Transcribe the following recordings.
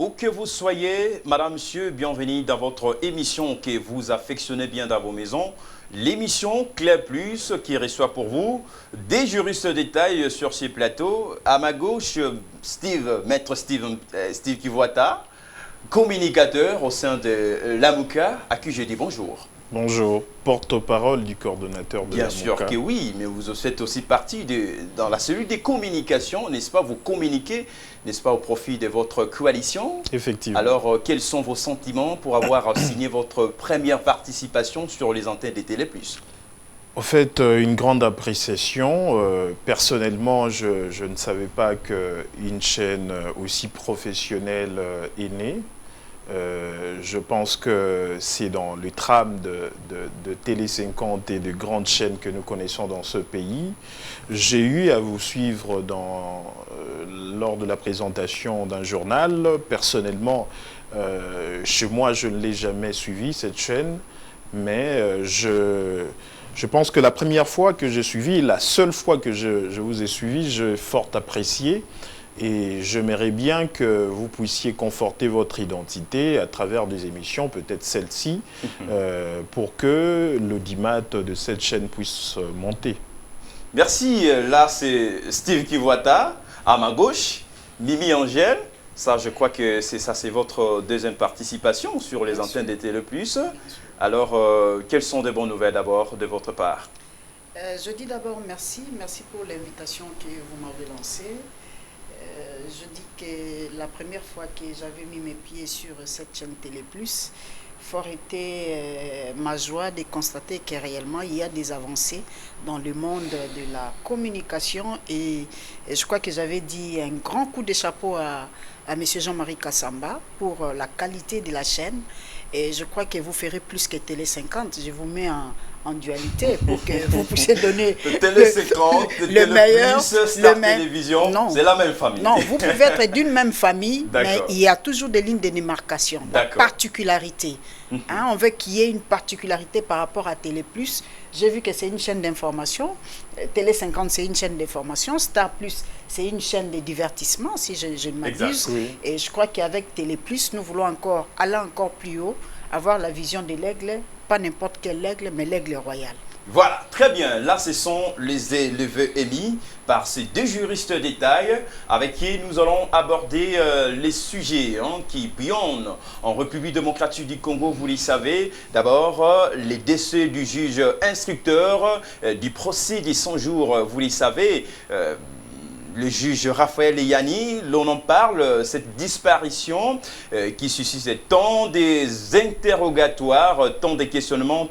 Où que vous soyez, madame, monsieur, bienvenue dans votre émission que vous affectionnez bien dans vos maisons. L'émission Clair Plus qui reçoit pour vous des juristes de détail sur ces plateaux. À ma gauche, maître Steve Kivuata, communicateur au sein de l'AMUCA, à qui je dis bonjour. Bonjour, porte-parole du coordonnateur de Bien l'AMUCA. sûr que oui, mais vous faites aussi partie dans la cellule des communications, n'est-ce pas? Vous communiquez, n'est-ce pas, au profit de votre coalition. Effectivement. Alors, quels sont vos sentiments pour avoir signé votre première participation sur les antennes des Télé+? En fait, une grande appréciation. Personnellement, je ne savais pas qu'une chaîne aussi professionnelle est née. Je pense que c'est dans le tram de Télé 50 et de grandes chaînes que nous connaissons dans ce pays. J'ai eu à vous suivre lors de la présentation d'un journal. Personnellement, chez moi, je ne l'ai jamais suivi, cette chaîne, mais je pense que la première fois que j'ai suivi, la seule fois que je vous ai suivi, j'ai fort apprécié. Et j'aimerais bien que vous puissiez conforter votre identité à travers des émissions, peut-être celle-ci, pour que l'audimat de cette chaîne puisse monter. Merci. Là, c'est Steve Kivuata. À ma gauche, Mimi Angèle. Ça, je crois que c'est votre deuxième participation sur les antennes de Télé+. Alors, quelles sont de bonnes nouvelles d'abord de votre part? Je dis d'abord merci. Merci pour l'invitation que vous m'avez lancée. Je dis que la première fois que j'avais mis mes pieds sur cette chaîne Télé+, fort était ma joie de constater que réellement il y a des avancées dans le monde de la communication et je crois que j'avais dit un grand coup de chapeau à M. Jean-Marie Kassamba pour la qualité de la chaîne et je crois que vous ferez plus que Télé 50. Je vous mets en dualité pour que vous puissiez donner Télé 50, le meilleur, Star Télévision, c'est la même famille. Non, vous pouvez être d'une même famille, mais il y a toujours des lignes de démarcation, des particularités. On veut qu'il y ait une particularité par rapport à Télé+. J'ai vu que c'est une chaîne d'information. Télé 50, c'est une chaîne d'information. Star Plus, c'est une chaîne de divertissement, si je ne m'abuse. Oui. Et je crois qu'avec Télé+, nous voulons aller encore plus haut, avoir la vision de l'aigle, pas n'importe quel aigle, mais l'aigle royal. Voilà, très bien. Là, ce sont les vœux émis par ces deux juristes de détail avec qui nous allons aborder les sujets qui brillent en République démocratique du Congo, vous le savez. D'abord, les décès du juge instructeur du procès des 100 jours, vous le savez. Le juge Raphaël Eyani, l'on en parle, cette disparition qui suscite tant des interrogatoires, tant des questionnements,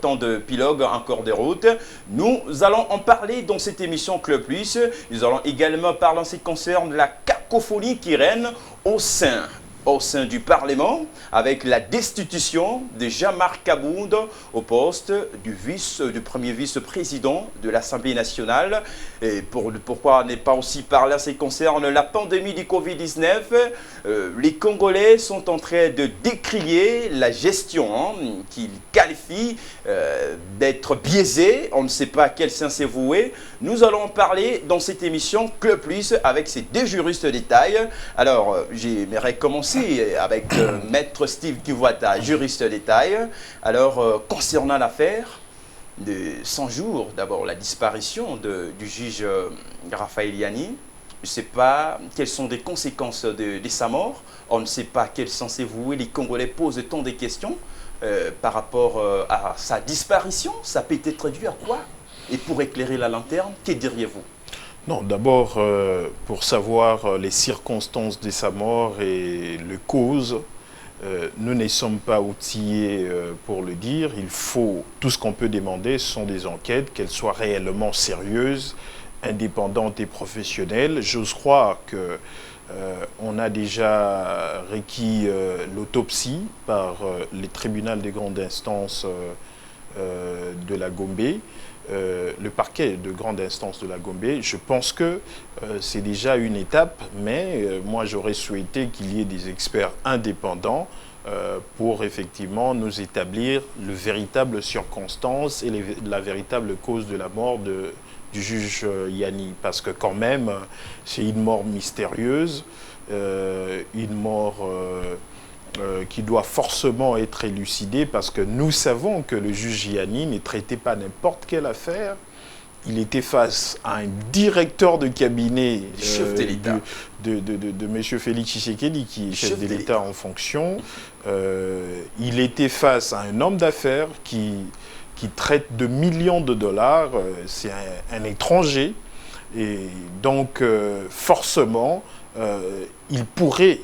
tant de pilogues encore de route. Nous allons en parler dans cette émission Club Plus. Nous allons également parler en ce qui concerne la cacophonie qui règne au sein du Parlement avec la destitution de Jean-Marc Kabound au poste du premier vice-président de l'Assemblée nationale. Et pourquoi ne pas aussi parler en ce qui concerne la pandémie du Covid-19? Les Congolais sont en train de décrier la gestion qu'ils qualifient d'être biaisée. On ne sait pas à quel sens c'est voué. Nous allons en parler dans cette émission Club Plus avec ces deux juristes de détail. Alors, j'aimerais commencer avec maître Steve Kivuata, juriste de détail. Alors, concernant l'affaire de 100 jours, d'abord la disparition du juge Raphaël Eyani, je ne sais pas quelles sont les conséquences de sa mort. On ne sait pas quel sens est voué. Les Congolais posent tant de questions par rapport à sa disparition. Ça peut être dû à quoi? Et pour éclairer la lanterne, que diriez-vous? Non, d'abord, pour savoir les circonstances de sa mort et les causes, nous ne sommes pas outillés pour le dire. Tout ce qu'on peut demander, ce sont des enquêtes, qu'elles soient réellement sérieuses, indépendantes et professionnelles. J'ose croire qu'on a déjà requis l'autopsie par les tribunaux de grande instance de la Gombe. Le parquet de grande instance de la Gombe, je pense que c'est déjà une étape, mais moi j'aurais souhaité qu'il y ait des experts indépendants pour effectivement nous établir le véritable circonstance et la véritable cause de la mort du juge Yanni. Parce que quand même, c'est une mort mystérieuse, une mort qui doit forcément être élucidée, parce que nous savons que le juge Yanni ne traitait pas n'importe quelle affaire. Il était face à un directeur de cabinet de M. Félix Tshisekedi, qui est chef de l'État en fonction. Il était face à un homme d'affaires qui traite de millions de dollars. C'est un étranger. Et donc, forcément, il pourrait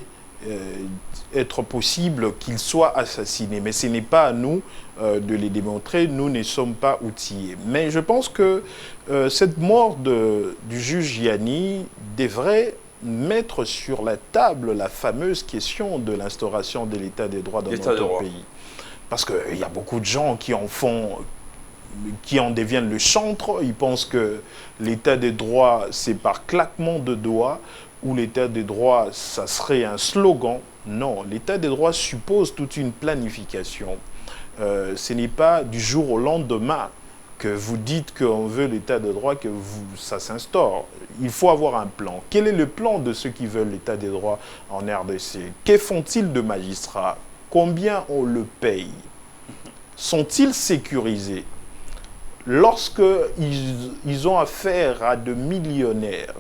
être possible qu'il soit assassiné. Mais ce n'est pas à nous de les démontrer. Nous ne sommes pas outillés. Mais je pense que cette mort du juge Yanni devrait mettre sur la table la fameuse question de l'instauration de l'état des droits dans notre pays. Parce qu'il y a beaucoup de gens qui en deviennent le chantre. Ils pensent que l'état des droits, c'est par claquement de doigts, ou l'état des droits, ça serait un slogan. Non, l'état des droits suppose toute une planification. Ce n'est pas du jour au lendemain que vous dites qu'on veut l'état de droit, que ça s'instaure. Il faut avoir un plan. Quel est le plan de ceux qui veulent l'état des droits en RDC? Que font-ils de magistrats? Combien on le paye? Sont-ils sécurisés? Lorsqu'ils ont affaire à de millionnaires,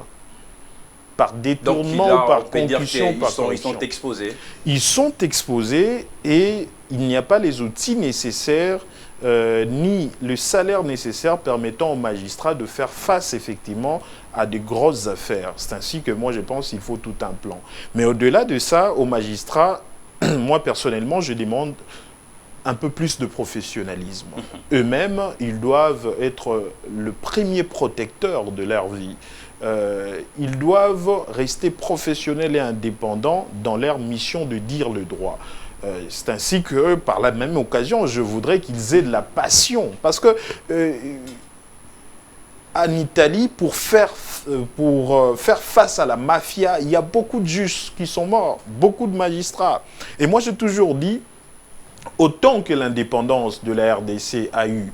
par détournement, par concussion, par corruption. Ils sont exposés. Ils sont exposés et il n'y a pas les outils nécessaires ni le salaire nécessaire permettant aux magistrats de faire face effectivement à de grosses affaires. C'est ainsi que moi je pense qu'il faut tout un plan. Mais au-delà de ça, aux magistrats, moi personnellement je demande un peu plus de professionnalisme. Eux-mêmes, ils doivent être le premier protecteur de leur vie. Ils doivent rester professionnels et indépendants dans leur mission de dire le droit. C'est ainsi que, par la même occasion, je voudrais qu'ils aient de la passion. Parce que en Italie, pour faire face à la mafia, il y a beaucoup de juges qui sont morts, beaucoup de magistrats. Et moi, j'ai toujours dit, autant que l'indépendance de la RDC a eu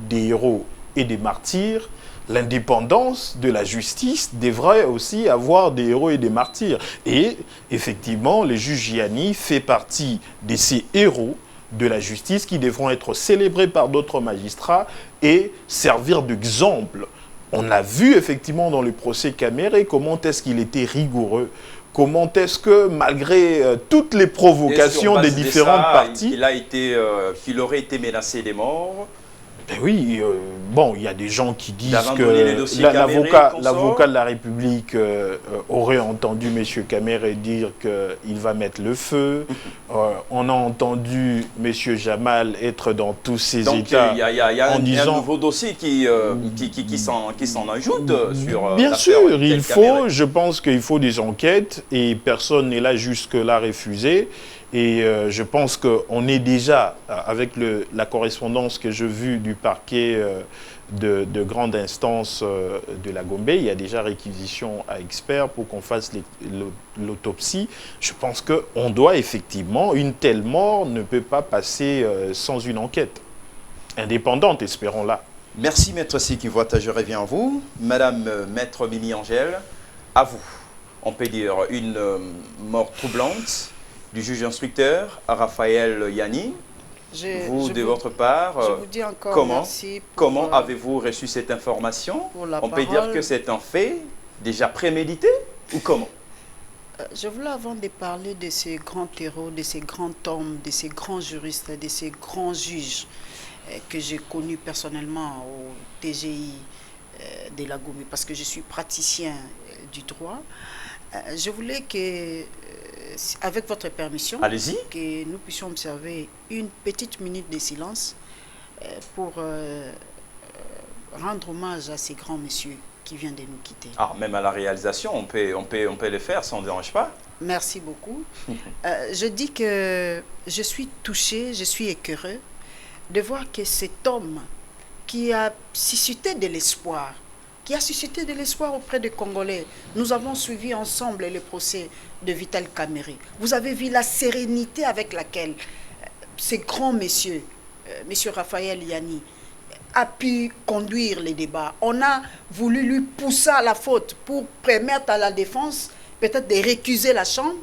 des héros et des martyrs, l'indépendance de la justice devrait aussi avoir des héros et des martyrs. Et effectivement, le juge Yanni fait partie de ces héros de la justice qui devront être célébrés par d'autres magistrats et servir d'exemple. On a vu effectivement dans le procès Caméré comment est-ce qu'il était rigoureux. Comment est-ce que, malgré toutes les provocations des différentes parties... qu'il aurait été menacé de mort. Ben oui, bon, il y a des gens qui disent que l'avocat de la République aurait entendu M. Caméré dire qu'il va mettre le feu. On a entendu M. Jamal être dans tous ses états. Donc il y a un nouveau dossier qui s'en ajoute sur bien sûr, il faut, je pense qu'il faut des enquêtes et personne n'est là jusque-là refusé. Et je pense qu'on est déjà, avec la correspondance que j'ai vue du parquet de grande instance de la Gombe, il y a déjà réquisition à experts pour qu'on fasse l'autopsie. Je pense qu'on doit effectivement, une telle mort ne peut pas passer sans une enquête indépendante, espérons-la. Merci Maître Sikivoata, je reviens à vous. Madame Maître Mimi Angèle, à vous. On peut dire une mort troublante du juge instructeur Raphaël Yanni. De votre part, je vous dis encore merci comment avez-vous reçu cette information? On peut dire que c'est un fait déjà prémédité ou comment? Je voulais, avant de parler de ces grands héros, de ces grands hommes, de ces grands juristes, de ces grands juges que j'ai connus personnellement au TGI de la Gombe, parce que je suis praticien du droit, je voulais que, avec votre permission, que nous puissions observer une petite minute de silence pour rendre hommage à ces grands messieurs qui viennent de nous quitter. Ah, même à la réalisation, on peut le faire, ça ne dérange pas. Merci beaucoup. Je dis que je suis touchée, je suis écœurée de voir que cet homme qui a suscité de l'espoir, qui a suscité de l'espoir auprès des Congolais. Nous avons suivi ensemble le procès de Vital Kamerhe. Vous avez vu la sérénité avec laquelle ces grands messieurs, monsieur Raphaël Yanni, a pu conduire les débats. On a voulu lui pousser à la faute pour permettre à la défense peut-être de récuser la Chambre,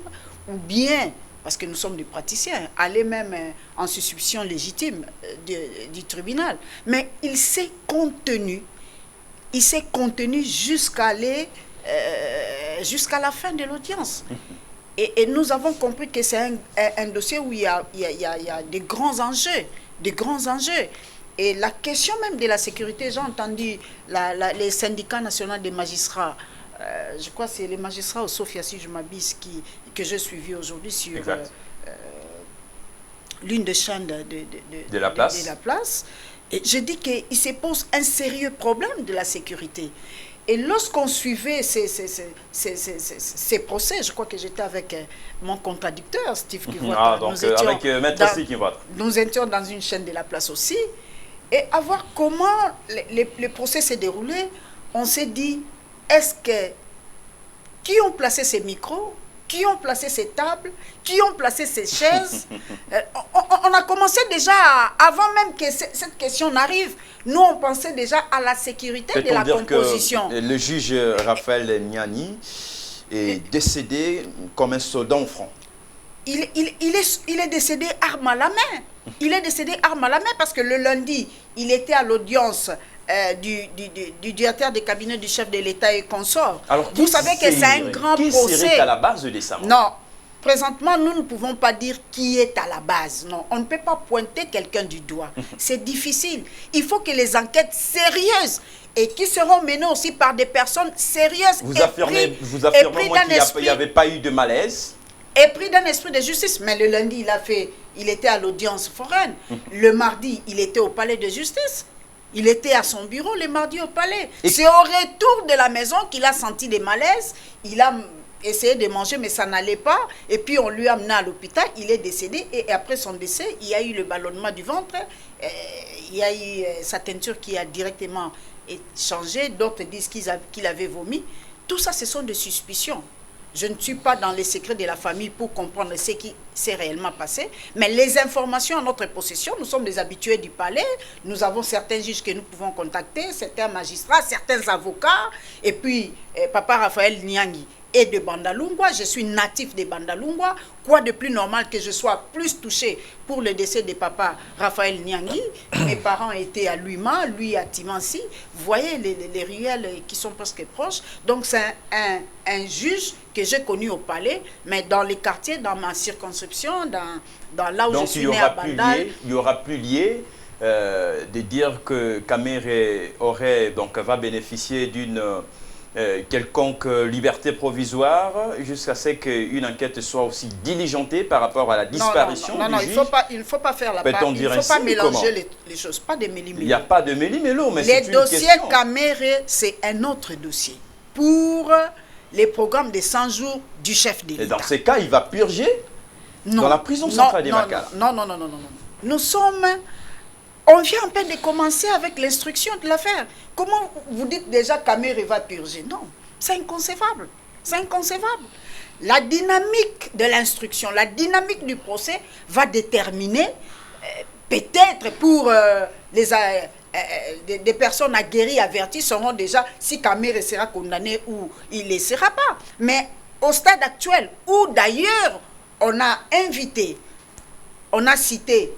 ou bien, parce que nous sommes des praticiens, aller même en suspicion légitime du tribunal. Mais il s'est contenu jusqu'à la fin de l'audience. Et nous avons compris que c'est un dossier où il y a des grands enjeux, Et la question même de la sécurité, j'ai entendu les syndicats nationaux des magistrats, je crois que c'est les magistrats au Sofia, si je m'abuse, que j'ai suivi aujourd'hui sur l'une des chaînes de la place. Et je dis qu'il se pose un sérieux problème de la sécurité. Et lorsqu'on suivait ces procès, je crois que j'étais avec mon contradicteur, Steve Kivoit. Avec Maître Steve Kivoit. Nous étions dans une chaîne de la place aussi. Et à voir comment le procès s'est déroulé, on s'est dit, est-ce que qui ont placé ces micros, qui ont placé ces tables, qui ont placé ces chaises? On a commencé déjà, avant même que cette question n'arrive, nous on pensait déjà à la sécurité de la composition. Que le juge Raphaël Niani est décédé comme un soldat au front. Il est décédé arme à la main. Il est décédé arme à la main parce que le lundi, il était à l'audience du directeur des cabinets du chef de l'État et consort. Alors, vous savez que c'est un grand procès. Qui serait à la base de ça? Non. Présentement, nous ne pouvons pas dire qui est à la base. Non, on ne peut pas pointer quelqu'un du doigt. C'est difficile. Il faut que les enquêtes sérieuses et qui seront menées aussi par des personnes sérieuses. Vous affirmez moi qu'il n'y avait pas eu de malaise? Et pris d'un esprit de justice. Mais le lundi, il était à l'audience foraine. Le mardi, il était au palais de justice. Il était à son bureau le mardi au palais. C'est au retour de la maison qu'il a senti des malaises. Il a essayé de manger, mais ça n'allait pas. Et puis on lui a amené à l'hôpital. Il est décédé. Et après son décès, il y a eu le ballonnement du ventre. Il y a eu sa teinture qui a directement changé. D'autres disent qu'il avait vomi. Tout ça, ce sont des suspicions. Je ne suis pas dans les secrets de la famille pour comprendre ce qui s'est réellement passé, mais les informations en notre possession, nous sommes des habitués du palais, nous avons certains juges que nous pouvons contacter, certains magistrats, certains avocats, et puis Papa Raphaël Niani est de Bandalungwa, je suis natif de Bandalungwa, quoi de plus normal que je sois plus touché pour le décès de Papa Raphaël Niani. Mes parents étaient à Luima, lui à Timansi, vous voyez les ruelles qui sont presque proches, donc c'est un juge que j'ai connu au palais, mais dans les quartiers, dans ma circonscription, dans là où je suis né à Bandal. Il n'y aura plus lié de dire que Kamerhe va bénéficier d'une quelconque liberté provisoire jusqu'à ce qu'une enquête soit aussi diligentée par rapport à la disparition du juge. Il ne faut pas faire la part. Il ne faut pas mélanger les choses, pas de méli-mélo. Il n'y a pas de méli-mélo, mais c'est une question. Les dossiers Kamerhe, c'est un autre dossier pour les programmes de 100 jours du chef de l'État. Et dans ces cas, il va purger dans la prison centrale des Makala. Non. On vient en peine de commencer avec l'instruction de l'affaire. Comment vous dites déjà Kamerhe va purger? Non, c'est inconcevable. C'est inconcevable. La dynamique de l'instruction, la dynamique du procès va déterminer, peut-être pour des personnes aguerries, averties, seront déjà si Kamerhe sera condamné ou il ne le sera pas. Mais au stade actuel, où d'ailleurs on a cité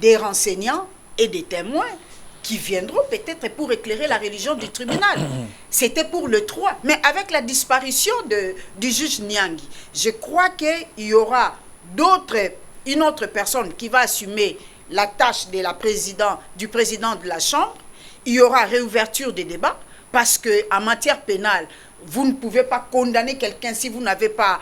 des renseignants et des témoins qui viendront peut-être pour éclairer la religion du tribunal. C'était pour le 3. Mais avec la disparition du juge Niani, je crois qu'il y aura une autre personne qui va assumer la tâche du président de la Chambre. Il y aura réouverture des débats parce qu'en matière pénale, vous ne pouvez pas condamner quelqu'un si vous n'avez pas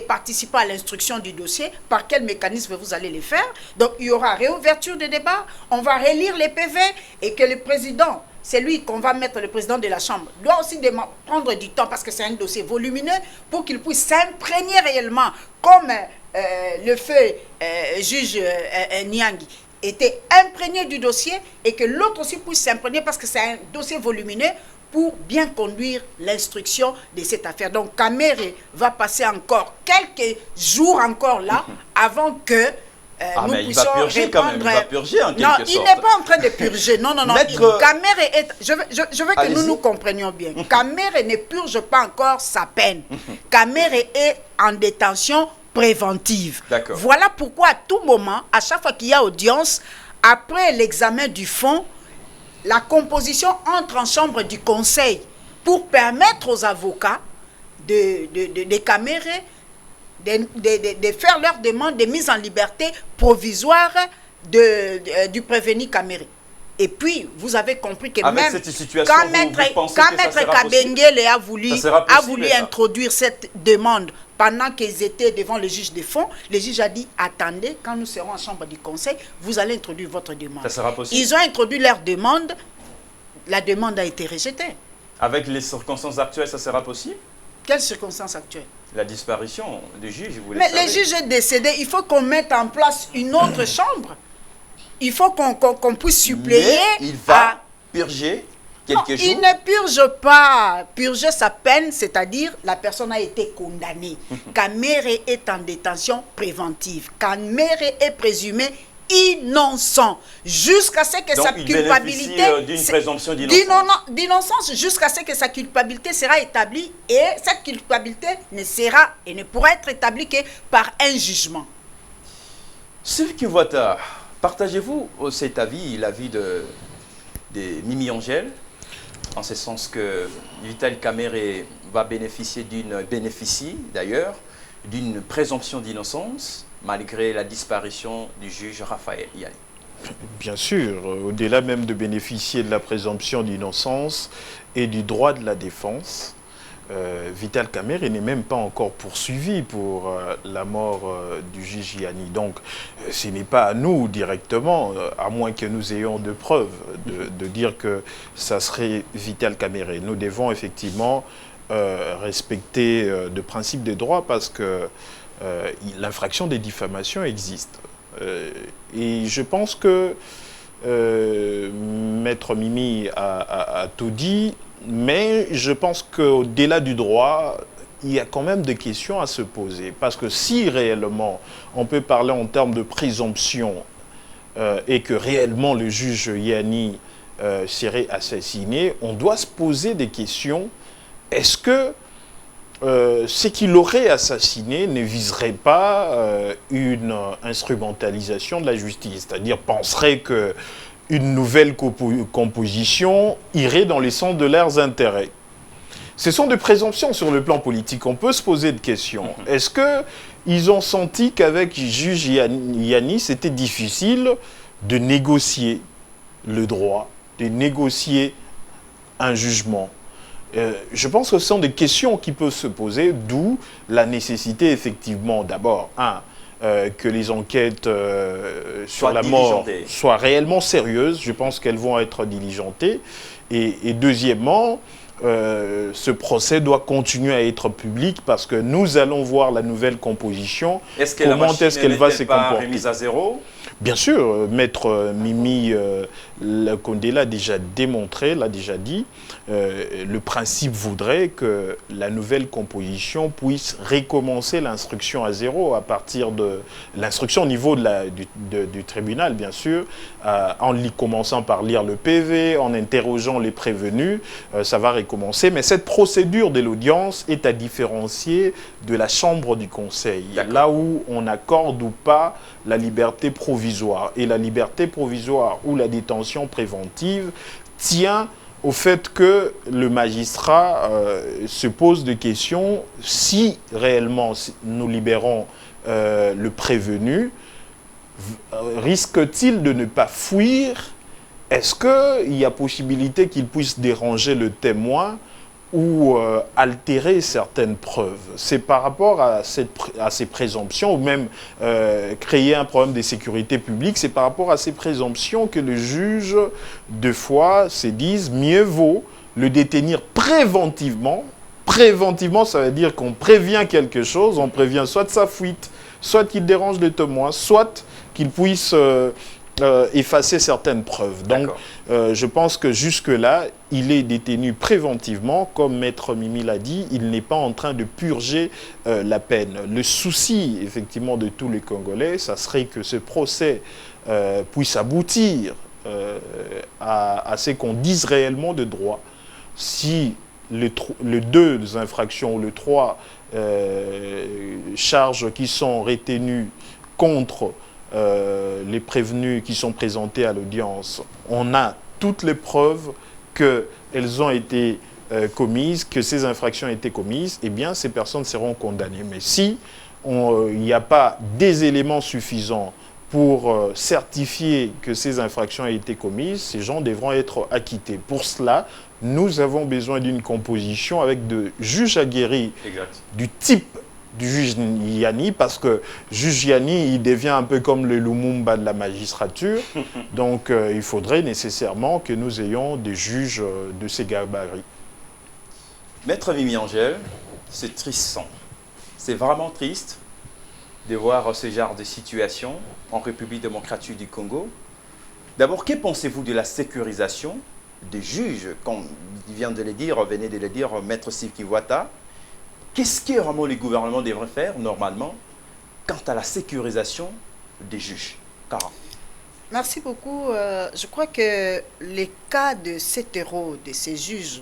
participer à l'instruction du dossier, par quel mécanisme vous allez le faire. Donc il y aura réouverture des débats, on va relire les PV et que le président, c'est lui qu'on va mettre, le président de la Chambre, doit aussi prendre du temps parce que c'est un dossier volumineux pour qu'il puisse s'imprégner réellement comme le fait juge Niani été imprégné du dossier et que l'autre aussi puisse s'imprégner parce que c'est un dossier volumineux pour bien conduire l'instruction de cette affaire. Donc, Kamere va passer encore quelques jours encore là avant que nous mais il puissions va purger répondre. quand même, il va purger en quelque non, sorte. il n'est pas en train de purger. Non. Maître... Kamere est... Je veux que nous comprenions bien. Kamere ne purge pas encore sa peine. Kamere est en détention préventive. Voilà pourquoi à tout moment, à chaque fois qu'il y a audience, après l'examen du fond, la composition entre en chambre du conseil pour permettre aux avocats de Kamere de faire leur demande de mise en liberté provisoire du prévenu Kamere. Et puis, vous avez compris que avec même cette situation, quand Maître Kabengele a voulu introduire cette demande pendant qu'ils étaient devant le juge des fonds, le juge a dit, attendez, quand nous serons en chambre du conseil, vous allez introduire votre demande. Ça sera possible. Ils ont introduit leur demande, la demande a été rejetée. Avec les circonstances actuelles, ça sera possible? Quelles circonstances actuelles? La disparition du juge, vous le Mais savez. le juge est décédé, il faut qu'on mette en place une autre chambre. Il faut qu'on puisse suppléer. Mais il va purger quelques jours. Il ne purge pas. Purger sa peine, c'est-à-dire la personne a été condamnée. Kamere est en détention préventive. Kamere est présumé innocent jusqu'à ce que sa culpabilité d'une présomption d'innocence jusqu'à ce que sa culpabilité sera établie, et cette culpabilité ne sera et ne pourra être établie que par un jugement. Sylvie Kinvouata, partagez-vous cet avis, l'avis de Mimi Angèle, en ce sens que Vital Kamere va bénéficie d'ailleurs d'une présomption d'innocence malgré la disparition du juge Raphaël Iani? Bien sûr, au-delà même de bénéficier de la présomption d'innocence et du droit de la défense, Vital Kamere n'est même pas encore poursuivi pour la mort du juge Iani. Donc, ce n'est pas à nous directement, à moins que nous ayons de preuves, de dire que ça serait Vital Kamere. Nous devons effectivement respecter de principes des droits parce que l'infraction des diffamations existe. Et je pense que Maître Mimi a tout dit, mais je pense qu'au-delà du droit, il y a quand même des questions à se poser. Parce que si réellement on peut parler en termes de présomption et que réellement le juge Iani serait assassiné, on doit se poser des questions. Est-ce que ce qu'il aurait assassiné ne viserait pas une instrumentalisation de la justice, c'est-à-dire penserait qu'une nouvelle composition irait dans le sens de leurs intérêts. Ce sont des présomptions sur le plan politique. On peut se poser des questions. Est-ce qu'ils ont senti qu'avec le juge Iani, c'était difficile de négocier le droit, de négocier un jugement? Je pense que ce sont des questions qui peuvent se poser, d'où la nécessité, effectivement, d'abord, que les enquêtes sur la mort soient réellement sérieuses. Je pense qu'elles vont être diligentées. Et deuxièmement, ce procès doit continuer à être public parce que nous allons voir la nouvelle composition. Comment est-ce qu'elle va se comporter? Remise à zéro? Bien sûr, Maître Mimi Condé l'a déjà démontré, l'a déjà dit. Le principe voudrait que la nouvelle composition puisse recommencer l'instruction à zéro à partir de l'instruction au niveau du tribunal, bien sûr, en commençant par lire le PV, en interrogeant les prévenus, ça va recommencer. Mais cette procédure de l'audience est à différencier de la chambre du conseil, là où on accorde ou pas la liberté provisoire. Et la liberté provisoire ou la détention préventive tient au fait que le magistrat se pose des questions. Si réellement nous libérons le prévenu, risque-t-il de ne pas fuir? Est-ce qu'il y a possibilité qu'il puisse déranger le témoin ou altérer certaines preuves? C'est par rapport à ces présomptions, ou même créer un problème de sécurité publique, c'est par rapport à ces présomptions que le juge, deux fois, se dise mieux vaut le détenir préventivement. Préventivement, ça veut dire qu'on prévient quelque chose, on prévient soit de sa fuite, soit qu'il dérange le témoin, soit qu'il puisse effacer certaines preuves. Donc, je pense que jusque-là, il est détenu préventivement. Comme Maître Mimi l'a dit, il n'est pas en train de purger la peine. Le souci, effectivement, de tous les Congolais, ça serait que ce procès puisse aboutir à ce qu'on dise réellement de droit. Si les deux infractions ou les trois charges qui sont retenues contre les prévenus qui sont présentés à l'audience, on a toutes les preuves qu'elles ont été commises, que ces infractions ont été commises, eh bien ces personnes seront condamnées. Mais si il n'y a pas des éléments suffisants pour certifier que ces infractions ont été commises, ces gens devront être acquittés. Pour cela, nous avons besoin d'une composition avec de juges aguerris du type du juge Yanni, parce que juge Yanni, il devient un peu comme le Lumumba de la magistrature. Donc, il faudrait nécessairement que nous ayons des juges de ces gabarits. Maître Mimi Angèle, c'est tristant. C'est vraiment triste de voir ce genre de situation en République démocratique du Congo. D'abord, que pensez-vous de la sécurisation des juges, comme vient de le dire, venait de le dire Maître Steve Kivuata? Qu'est-ce que vraiment le gouvernement devrait faire, normalement, quant à la sécurisation des juges? Cara. Merci beaucoup. Je crois que les cas de cet héros, de ces juges,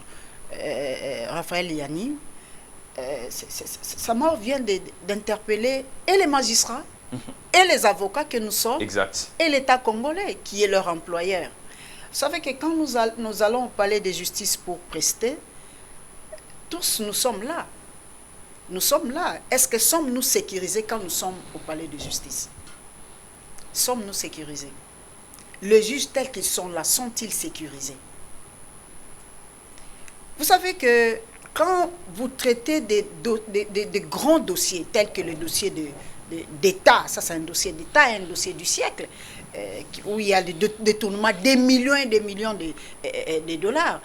Raphaël Yanni, sa mort vient d'interpeller et les magistrats, et les avocats que nous sommes, et l'État congolais, qui est leur employeur. Vous savez que quand nous allons au palais de justice pour prester, tous nous sommes là. Nous sommes là. Est-ce que sommes-nous sécurisés quand nous sommes au palais de justice? Sommes-nous sécurisés? Les juges tels qu'ils sont là, sont-ils sécurisés? Vous savez que quand vous traitez des grands dossiers, tels que le dossier d'État, ça c'est un dossier d'État, un dossier du siècle, où il y a des détournements des millions et des millions de dollars,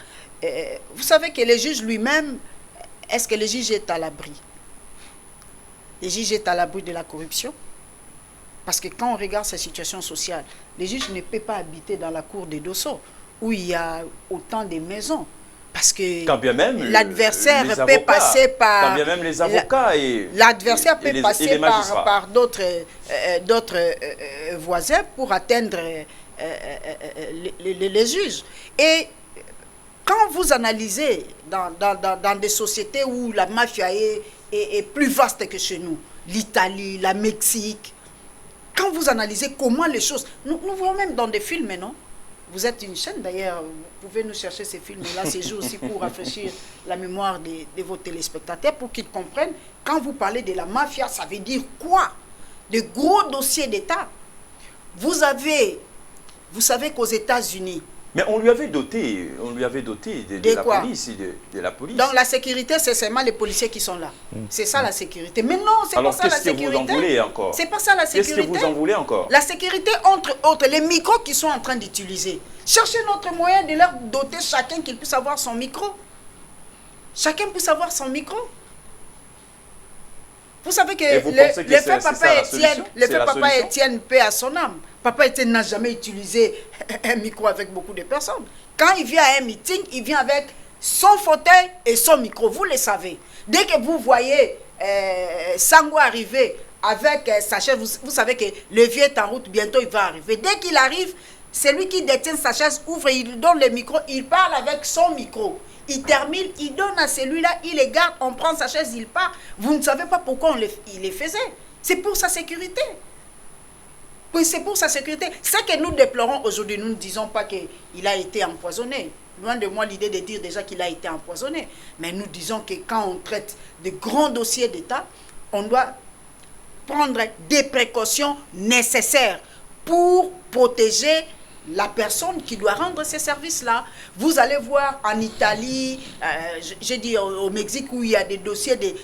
vous savez que le juge lui-même, est-ce que le juge est à l'abri? Le juge est à l'abri de la corruption? Parce que quand on regarde sa situation sociale, le juge ne peut pas habiter dans la cour de Dosso, où il y a autant de maisons. Parce que l'adversaire peut passer par... Quand bien même les avocats et... L'adversaire peut passer par d'autres voisins pour atteindre les juges. Et quand vous analysez dans des sociétés où la mafia est plus vaste que chez nous, l'Italie, la Mexique, quand vous analysez comment les choses... Nous voyons même dans des films, non? Vous êtes une chaîne d'ailleurs, vous pouvez nous chercher ces films-là, c'est juste aussi pour rafraîchir la mémoire de vos téléspectateurs, pour qu'ils comprennent, quand vous parlez de la mafia, ça veut dire quoi? De gros dossiers d'État. Vous savez qu'aux États-Unis... Mais on lui avait doté de la police, de la police. Donc la sécurité, c'est seulement les policiers qui sont là. C'est ça la sécurité. Mais non, c'est pas ça la sécurité. Alors qu'est-ce que vous en voulez encore? C'est pas ça la sécurité. Qu'est-ce que vous en voulez encore? La sécurité, entre autres, les micros qu'ils sont en train d'utiliser. Cherchez notre moyen de leur doter chacun qu'il puisse avoir son micro. Chacun puisse avoir son micro. Vous savez que le fait Papa Étienne, paix à son âme. Papa Étienne n'a jamais utilisé un micro avec beaucoup de personnes. Quand il vient à un meeting, il vient avec son fauteuil et son micro. Vous le savez. Dès que vous voyez Sango arriver avec sa chaise, vous savez que le vieux est en route, bientôt il va arriver. Dès qu'il arrive, c'est lui qui détient sa chaise, ouvre, il donne le micro, il parle avec son micro. Il termine, il donne à celui-là, il les garde, on prend sa chaise, il part. Vous ne savez pas pourquoi il les faisait. C'est pour sa sécurité. Oui, c'est pour sa sécurité. Ce que nous déplorons aujourd'hui, nous ne disons pas qu'il a été empoisonné. Loin de moi l'idée de dire déjà qu'il a été empoisonné. Mais nous disons que quand on traite de grands dossiers d'État, on doit prendre des précautions nécessaires pour protéger la personne qui doit rendre ces services-là. Vous allez voir en Italie, j'ai dit au Mexique, où il y a des dossiers, des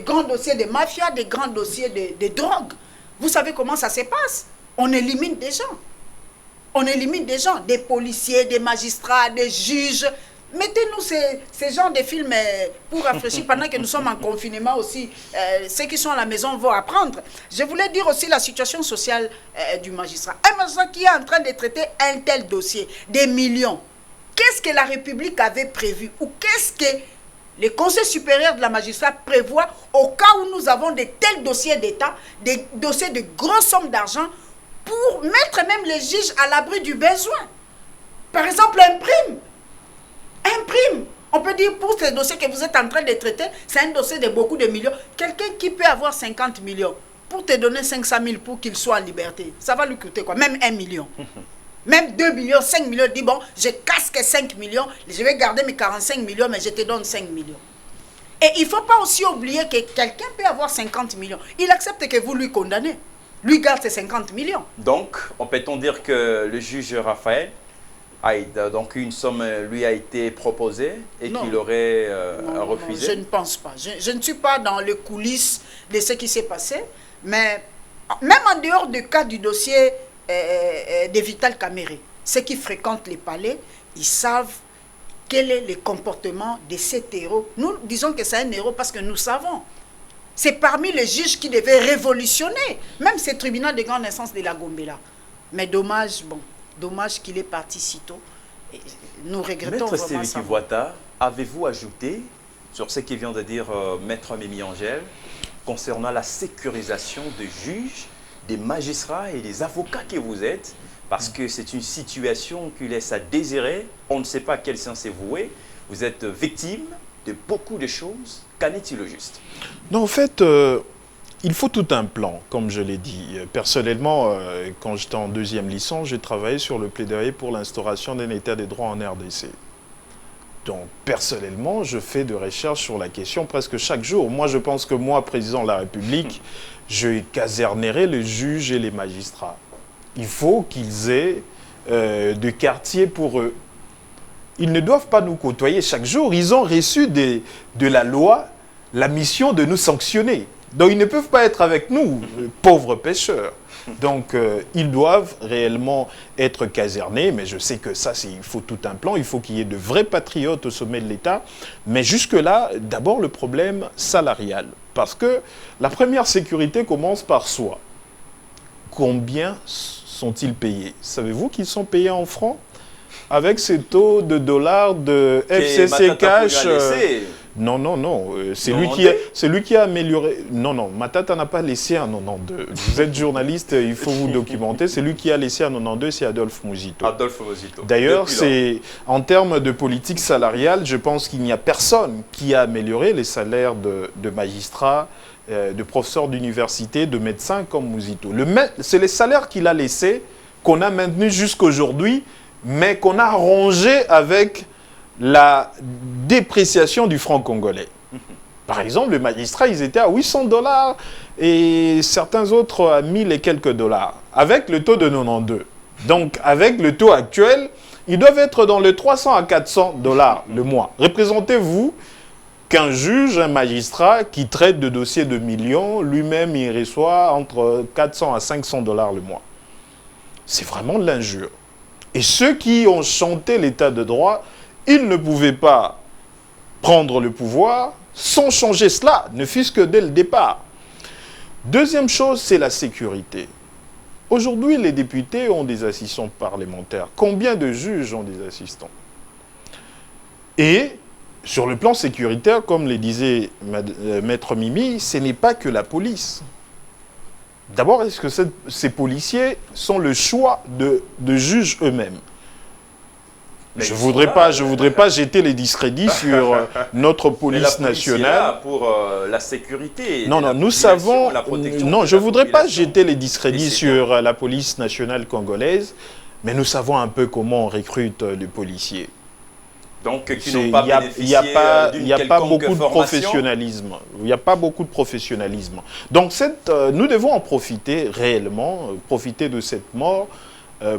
grands dossiers de mafia, des grands dossiers de drogue. Vous savez comment ça se passe? On élimine des gens. On élimine des gens, des policiers, des magistrats, des juges. Mettez-nous ces genres de films pour rafraîchir pendant que nous sommes en confinement aussi. Ceux qui sont à la maison vont apprendre. Je voulais dire aussi la situation sociale du magistrat. Un magistrat qui est en train de traiter un tel dossier, des millions. Qu'est-ce que la République avait prévu? Ou qu'est-ce que le Conseil supérieur de la magistrature prévoit au cas où nous avons de tels dossiers d'État, des dossiers de grosses sommes d'argent, pour mettre même les juges à l'abri du besoin? Par exemple, un prime. On peut dire pour ces dossiers que vous êtes en train de traiter, c'est un dossier de beaucoup de millions. Quelqu'un qui peut avoir 50 millions, pour te donner 500 000 pour qu'il soit en liberté, ça va lui coûter quoi? Même 1 million. Même 2 millions, 5 millions, dit bon, je casque 5 millions, je vais garder mes 45 millions, mais je te donne 5 millions. Et il ne faut pas aussi oublier que quelqu'un peut avoir 50 millions. Il accepte que vous lui condamnez. Lui garde ses 50 millions. Donc, on peut-on dire que le juge Raphaël, donc une somme lui a été proposée et qu'il aurait refusé? Non, je ne pense pas. Je ne suis pas dans les coulisses de ce qui s'est passé, mais même en dehors du cas du dossier de Vital Kamerhe, ceux qui fréquentent les palais, ils savent quel est le comportement de cet héros. Nous disons que c'est un héros parce que nous savons. C'est parmi les juges qui devaient révolutionner même ce tribunal de grande instance de la Gombe-là. Mais dommage, dommage qu'il est parti si tôt. Et nous regrettons Maître vraiment ça. Voita, avez-vous ajouté sur ce que vient de dire Maître Mimi Angèle concernant la sécurisation des juges, des magistrats et des avocats que vous êtes? Parce que c'est une situation qui laisse à désirer. On ne sait pas à quel sens c'est voué. Vous êtes victime de beaucoup de choses. Qu'en est-il au juste? Non, en fait, il faut tout un plan, comme je l'ai dit. Personnellement, quand j'étais en deuxième licence, j'ai travaillé sur le plaidoyer pour l'instauration d'un état des droits en RDC. Donc, personnellement, je fais de recherches sur la question presque chaque jour. Moi, je pense que moi, président de la République, je casernerai les juges et les magistrats. Il faut qu'ils aient de quartiers pour eux. Ils ne doivent pas nous côtoyer chaque jour. Ils ont reçu de la loi la mission de nous sanctionner. Donc, ils ne peuvent pas être avec nous, pauvres pêcheurs. Donc, ils doivent réellement être casernés. Mais je sais que ça, il faut tout un plan. Il faut qu'il y ait de vrais patriotes au sommet de l'État. Mais jusque-là, d'abord, le problème salarial. Parce que la première sécurité commence par soi. Combien sont-ils payés? Savez-vous qu'ils sont payés en francs? Avec ces taux de dollars de FCC Cash, non. C'est lui qui a amélioré. Non, Matata n'a pas laissé un 92. Vous êtes journaliste, il faut vous documenter. C'est lui qui a laissé un 92, c'est Adolphe Mouzito. D'ailleurs, en termes de politique salariale, je pense qu'il n'y a personne qui a amélioré les salaires de magistrats, de professeurs d'université, de médecins comme Mouzito. C'est les salaires qu'il a laissés qu'on a maintenus jusqu'aujourd'hui, mais qu'on a rongé avec la dépréciation du franc congolais. Par exemple, les magistrats, ils étaient à 800 $ et certains autres à 1000 et quelques dollars, avec le taux de 92. Donc, avec le taux actuel, ils doivent être dans les 300 à 400 $ le mois. Représentez-vous qu'un juge, un magistrat qui traite de dossiers de millions, lui-même, il reçoit entre 400 à 500 $ le mois. C'est vraiment de l'injure. Et ceux qui ont chanté l'état de droit, ils ne pouvaient pas prendre le pouvoir sans changer cela, ne fût-ce que dès le départ. Deuxième chose, c'est la sécurité. Aujourd'hui, les députés ont des assistants parlementaires. Combien de juges ont des assistants? Et sur le plan sécuritaire, comme le disait Maître Mimi, ce n'est pas que la police. D'abord, est-ce que ces policiers sont le choix de juges eux-mêmes? Je ne voudrais pas jeter les discrédits sur notre police nationale. Est là pour la sécurité. Non, nous savons. Non, je ne voudrais pas jeter les discrédits sur la police nationale congolaise, mais nous savons un peu comment on recrute les policiers. Donc, qui n'ont pas bénéficié il n'y a pas beaucoup de professionnalisme. Il n'y a pas beaucoup de professionnalisme. Donc, nous devons en profiter réellement, profiter de cette mort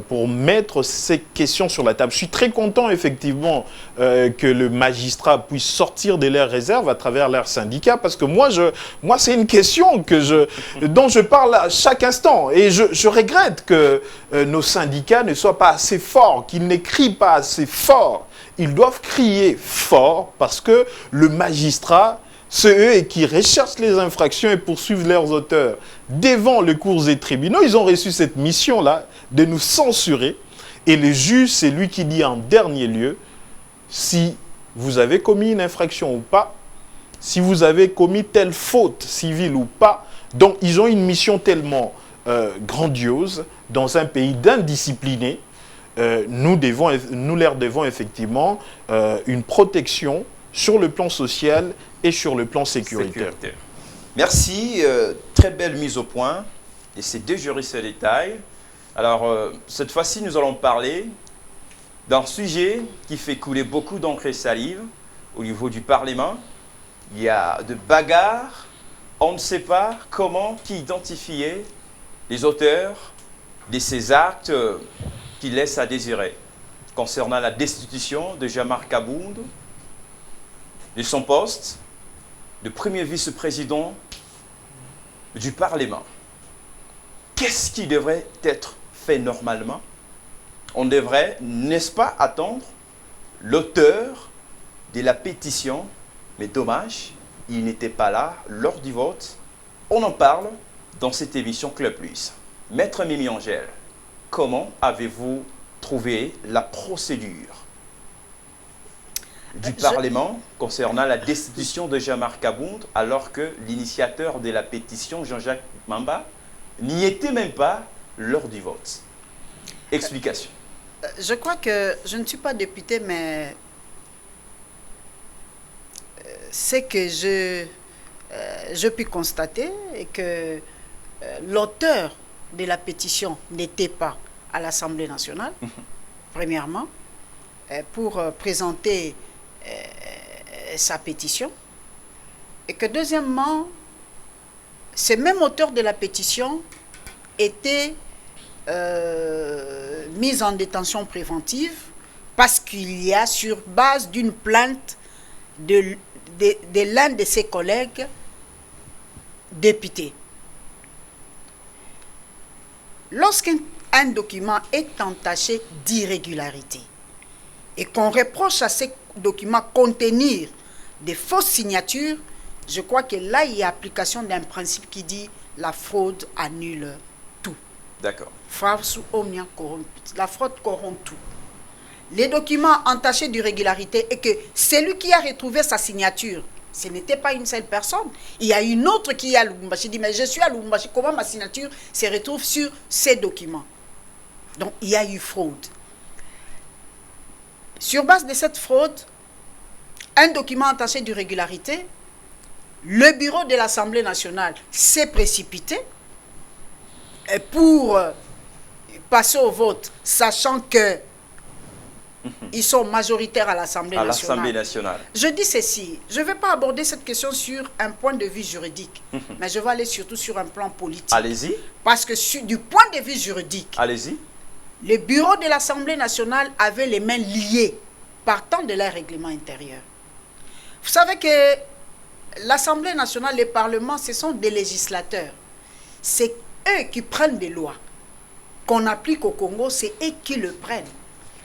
pour mettre ces questions sur la table. Je suis très content, effectivement, que le magistrat puisse sortir de leurs réserves à travers leurs syndicats, parce que moi c'est une question dont je parle à chaque instant. Et je regrette que nos syndicats ne soient pas assez forts, qu'ils n'écrient pas assez fort. Ils doivent crier fort, parce que le magistrat, c'est eux qui recherchent les infractions et poursuivent leurs auteurs devant les cours et tribunaux. Ils ont reçu cette mission-là de nous censurer. Et le juge, c'est lui qui dit en dernier lieu si vous avez commis une infraction ou pas, si vous avez commis telle faute civile ou pas. Donc, ils ont une mission tellement grandiose dans un pays d'indisciplinés. Nous leur devons effectivement une protection sur le plan social et sur le plan sécuritaire. Merci, très belle mise au point de ces deux juristes de détail. Alors, cette fois-ci, nous allons parler d'un sujet qui fait couler beaucoup d'encre et salive au niveau du Parlement. Il y a de bagarres, on ne sait pas comment, qui identifier les auteurs de ces actes qui laissent à désirer. Concernant la destitution de Jean-Marc Aboud de son poste de premier vice-président du Parlement. Qu'est-ce qui devrait être fait normalement? On devrait, n'est-ce pas, attendre l'auteur de la pétition, mais dommage, il n'était pas là lors du vote. On en parle dans cette émission Club Plus. Maître Mimi Angèle, comment avez-vous trouvé la procédure du Parlement concernant la destitution de Jean-Marc Aboud, alors que l'initiateur de la pétition, Jean-Jacques Mamba, n'y était même pas lors du vote? Explication. Je crois que je ne suis pas député, mais c'est que je puis constater que l'auteur de la pétition n'était pas à l'Assemblée nationale, premièrement, pour présenter sa pétition, et que deuxièmement, ce même auteur de la pétition était mis en détention préventive parce qu'il y a, sur base d'une plainte de l'un de ses collègues députés. Lorsqu'un document est entaché d'irrégularité et qu'on reproche à ces documents contenir des fausses signatures, je crois que là, il y a application d'un principe qui dit la fraude annule tout. D'accord. La fraude corrompt tout. Les documents entachés d'irrégularité et que celui qui a retrouvé sa signature, ce n'était pas une seule personne. Il y a une autre qui est à Lubumbashi. Dit, mais je suis à Lubumbashi, comment ma signature se retrouve sur ces documents? Donc, il y a eu fraude. Sur base de cette fraude, un document entaché d'irrégularité, le bureau de l'Assemblée nationale s'est précipité pour passer au vote, sachant que ils sont majoritaires à l'Assemblée nationale. Je dis ceci, je ne vais pas aborder cette question sur un point de vue juridique, mais je vais aller surtout sur un plan politique. Allez-y. Parce que du point de vue juridique, allez-y, le bureau de l'Assemblée nationale avait les mains liées partant de leur règlement intérieur. Vous savez que l'Assemblée nationale, les parlements, ce sont des législateurs. C'est eux qui prennent des lois. Qu'on applique au Congo, c'est eux qui le prennent.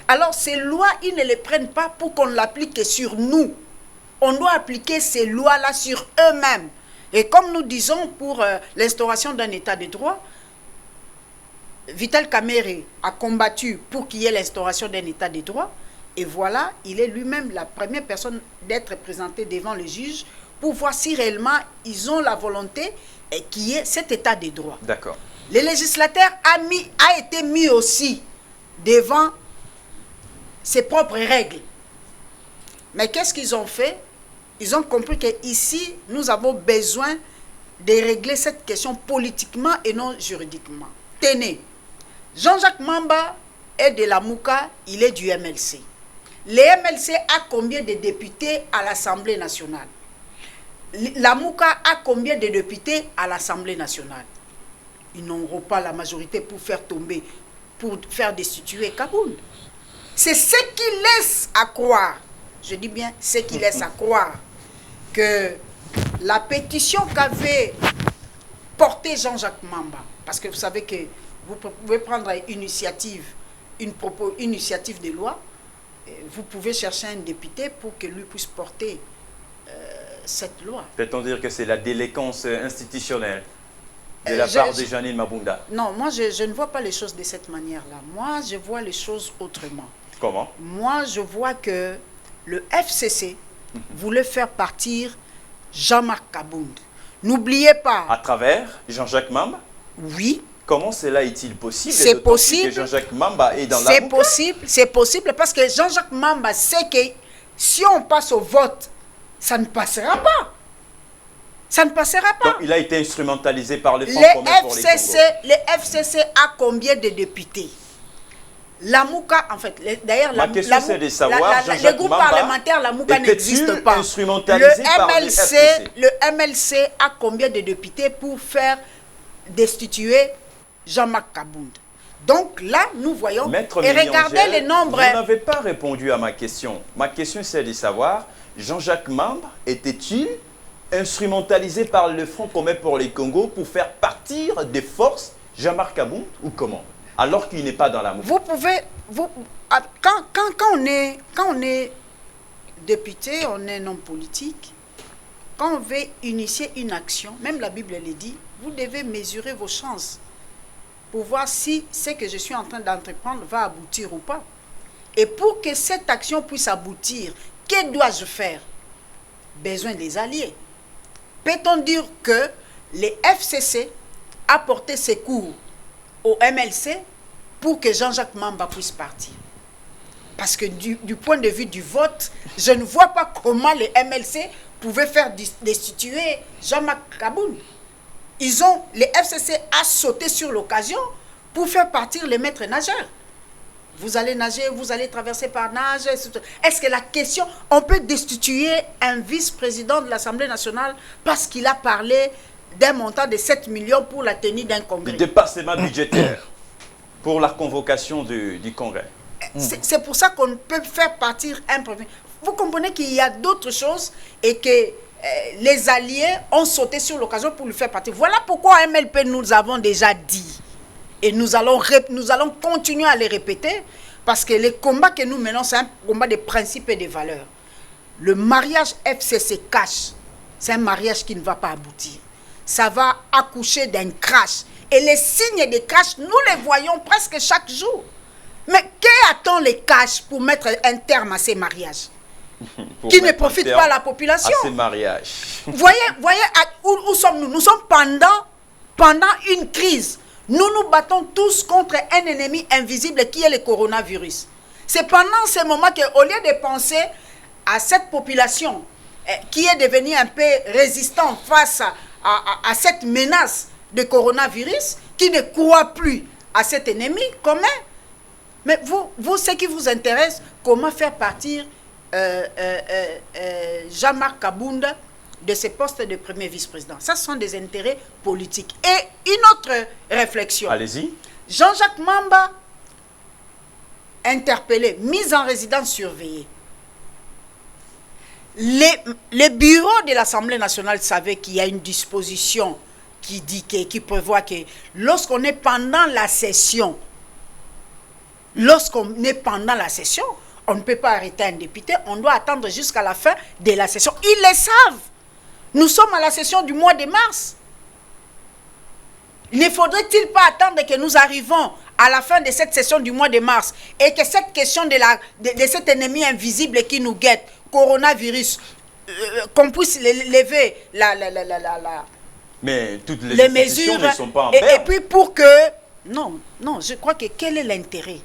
Alors ces lois, ils ne les prennent pas pour qu'on l'applique sur nous. On doit appliquer ces lois-là sur eux-mêmes. Et comme nous disons pour l'instauration d'un état de droit, Vital Kamerhe a combattu pour qu'il y ait l'instauration d'un état de droit. Et voilà, il est lui-même la première personne d'être présenté devant le juge pour voir si réellement ils ont la volonté et qu'il y ait cet état de droit. D'accord. Le législateur a été mis aussi devant ses propres règles. Mais qu'est-ce qu'ils ont fait? Ils ont compris qu'ici, nous avons besoin de régler cette question politiquement et non juridiquement. Tenez, Jean-Jacques Mamba est de la Mouka, il est du MLC. Le MLC a combien de députés à l'Assemblée nationale? La Mouka a combien de députés à l'Assemblée nationale? Ils n'auront pas la majorité pour faire tomber pour faire destituer Kabound. C'est ce qui laisse à croire, je dis bien ce qui laisse à croire, que la pétition qu'avait portée Jean-Jacques Mamba, parce que vous savez que vous pouvez prendre une initiative de loi, vous pouvez chercher un député pour que lui puisse porter cette loi. Peut-on dire que c'est la délinquance institutionnelle de la part de Janine Mabunda? Non, moi je ne vois pas les choses de cette manière-là. Moi je vois les choses autrement. Comment? Moi je vois que le FCC voulait faire partir Jean-Marc Kabound. N'oubliez pas. À travers Jean-Jacques Mamba? Oui. Comment cela est-il possible? C'est possible. Que Jean-Jacques Mamba est dans la C'est possible parce que Jean-Jacques Mamba sait que si on passe au vote, ça ne passera pas. Ça ne passera pas. Donc il a été instrumentalisé par le Front commun pour les Congos. Le FCC a combien de députés? La Mouka, en fait, d'ailleurs, ma question c'est de savoir, le groupe parlementaire, la Mouka n'existe pas. Le MLC a combien de députés pour faire destituer Jean-Marc Kabound? Donc là, nous voyons, Maître et regardez les nombres. Vous n'avez pas répondu à ma question. Ma question c'est de savoir, Jean-Jacques Mamba était-il instrumentalisé par le Front commun pour les Congos pour faire partir des forces Jean-Marc Kabound ou comment? Alors qu'il n'est pas dans la mouvance. Vous pouvez, quand on est député, on est un homme politique, quand on veut initier une action, même la Bible le dit, vous devez mesurer vos chances pour voir si ce que je suis en train d'entreprendre va aboutir ou pas. Et pour que cette action puisse aboutir, que dois-je faire? Besoin des alliés. Peut-on dire que les FCC a porté secours au MLC pour que Jean-Jacques Mamba puisse partir? Parce que du point de vue du vote, je ne vois pas comment les MLC pouvaient faire destituer Jean-Marc Kabound. Les FCC a sauté sur l'occasion pour faire partir les maîtres nageurs. Vous allez nager, vous allez traverser par nage. Est-ce que la question, on peut destituer un vice-président de l'Assemblée nationale parce qu'il a parlé d'un montant de 7 millions pour la tenue d'un congrès? Le dépassement budgétaire pour la convocation du congrès. C'est pour ça qu'on peut faire partir un premier. Vous comprenez qu'il y a d'autres choses et que les alliés ont sauté sur l'occasion pour le faire partir. Voilà pourquoi à MLP, nous avons déjà dit, et nous allons continuer à les répéter, parce que les combats que nous menons, c'est un combat de principes et de valeurs. Le mariage FCC cash, c'est un mariage qui ne va pas aboutir. Ça va accoucher d'un crash. Et les signes de crash, nous les voyons presque chaque jour. Mais qu'attend les cash pour mettre un terme à ces mariages qui ne profitent pas à la population? À ces mariages. Voyez où sommes-nous? Nous sommes pendant une crise. Nous nous battons tous contre un ennemi invisible qui est le coronavirus. C'est pendant ce moment qu'au lieu de penser à cette population qui est devenue un peu résistante face à cette menace de coronavirus, qui ne croit plus à cet ennemi commun, mais vous, ce qui vous intéresse, comment faire partir Jean-Marc Kabound de ce poste de premier vice-président. Ça, ce sont des intérêts politiques. Et une autre réflexion. Allez-y. Jean-Jacques Mamba, interpellé, mis en résidence surveillée. Les bureaux de l'Assemblée nationale savaient qu'il y a une disposition qui prévoit que lorsqu'on est pendant la session, on ne peut pas arrêter un député, on doit attendre jusqu'à la fin de la session. Ils le savent. Nous sommes à la session du mois de mars. Ne faudrait-il pas attendre que nous arrivons à la fin de cette session du mois de mars et que cette question de cet ennemi invisible qui nous guette, coronavirus, qu'on puisse lever Mais toutes les mesures ne sont pas en et puis pour que... Non, je crois que quel est l'intérêt?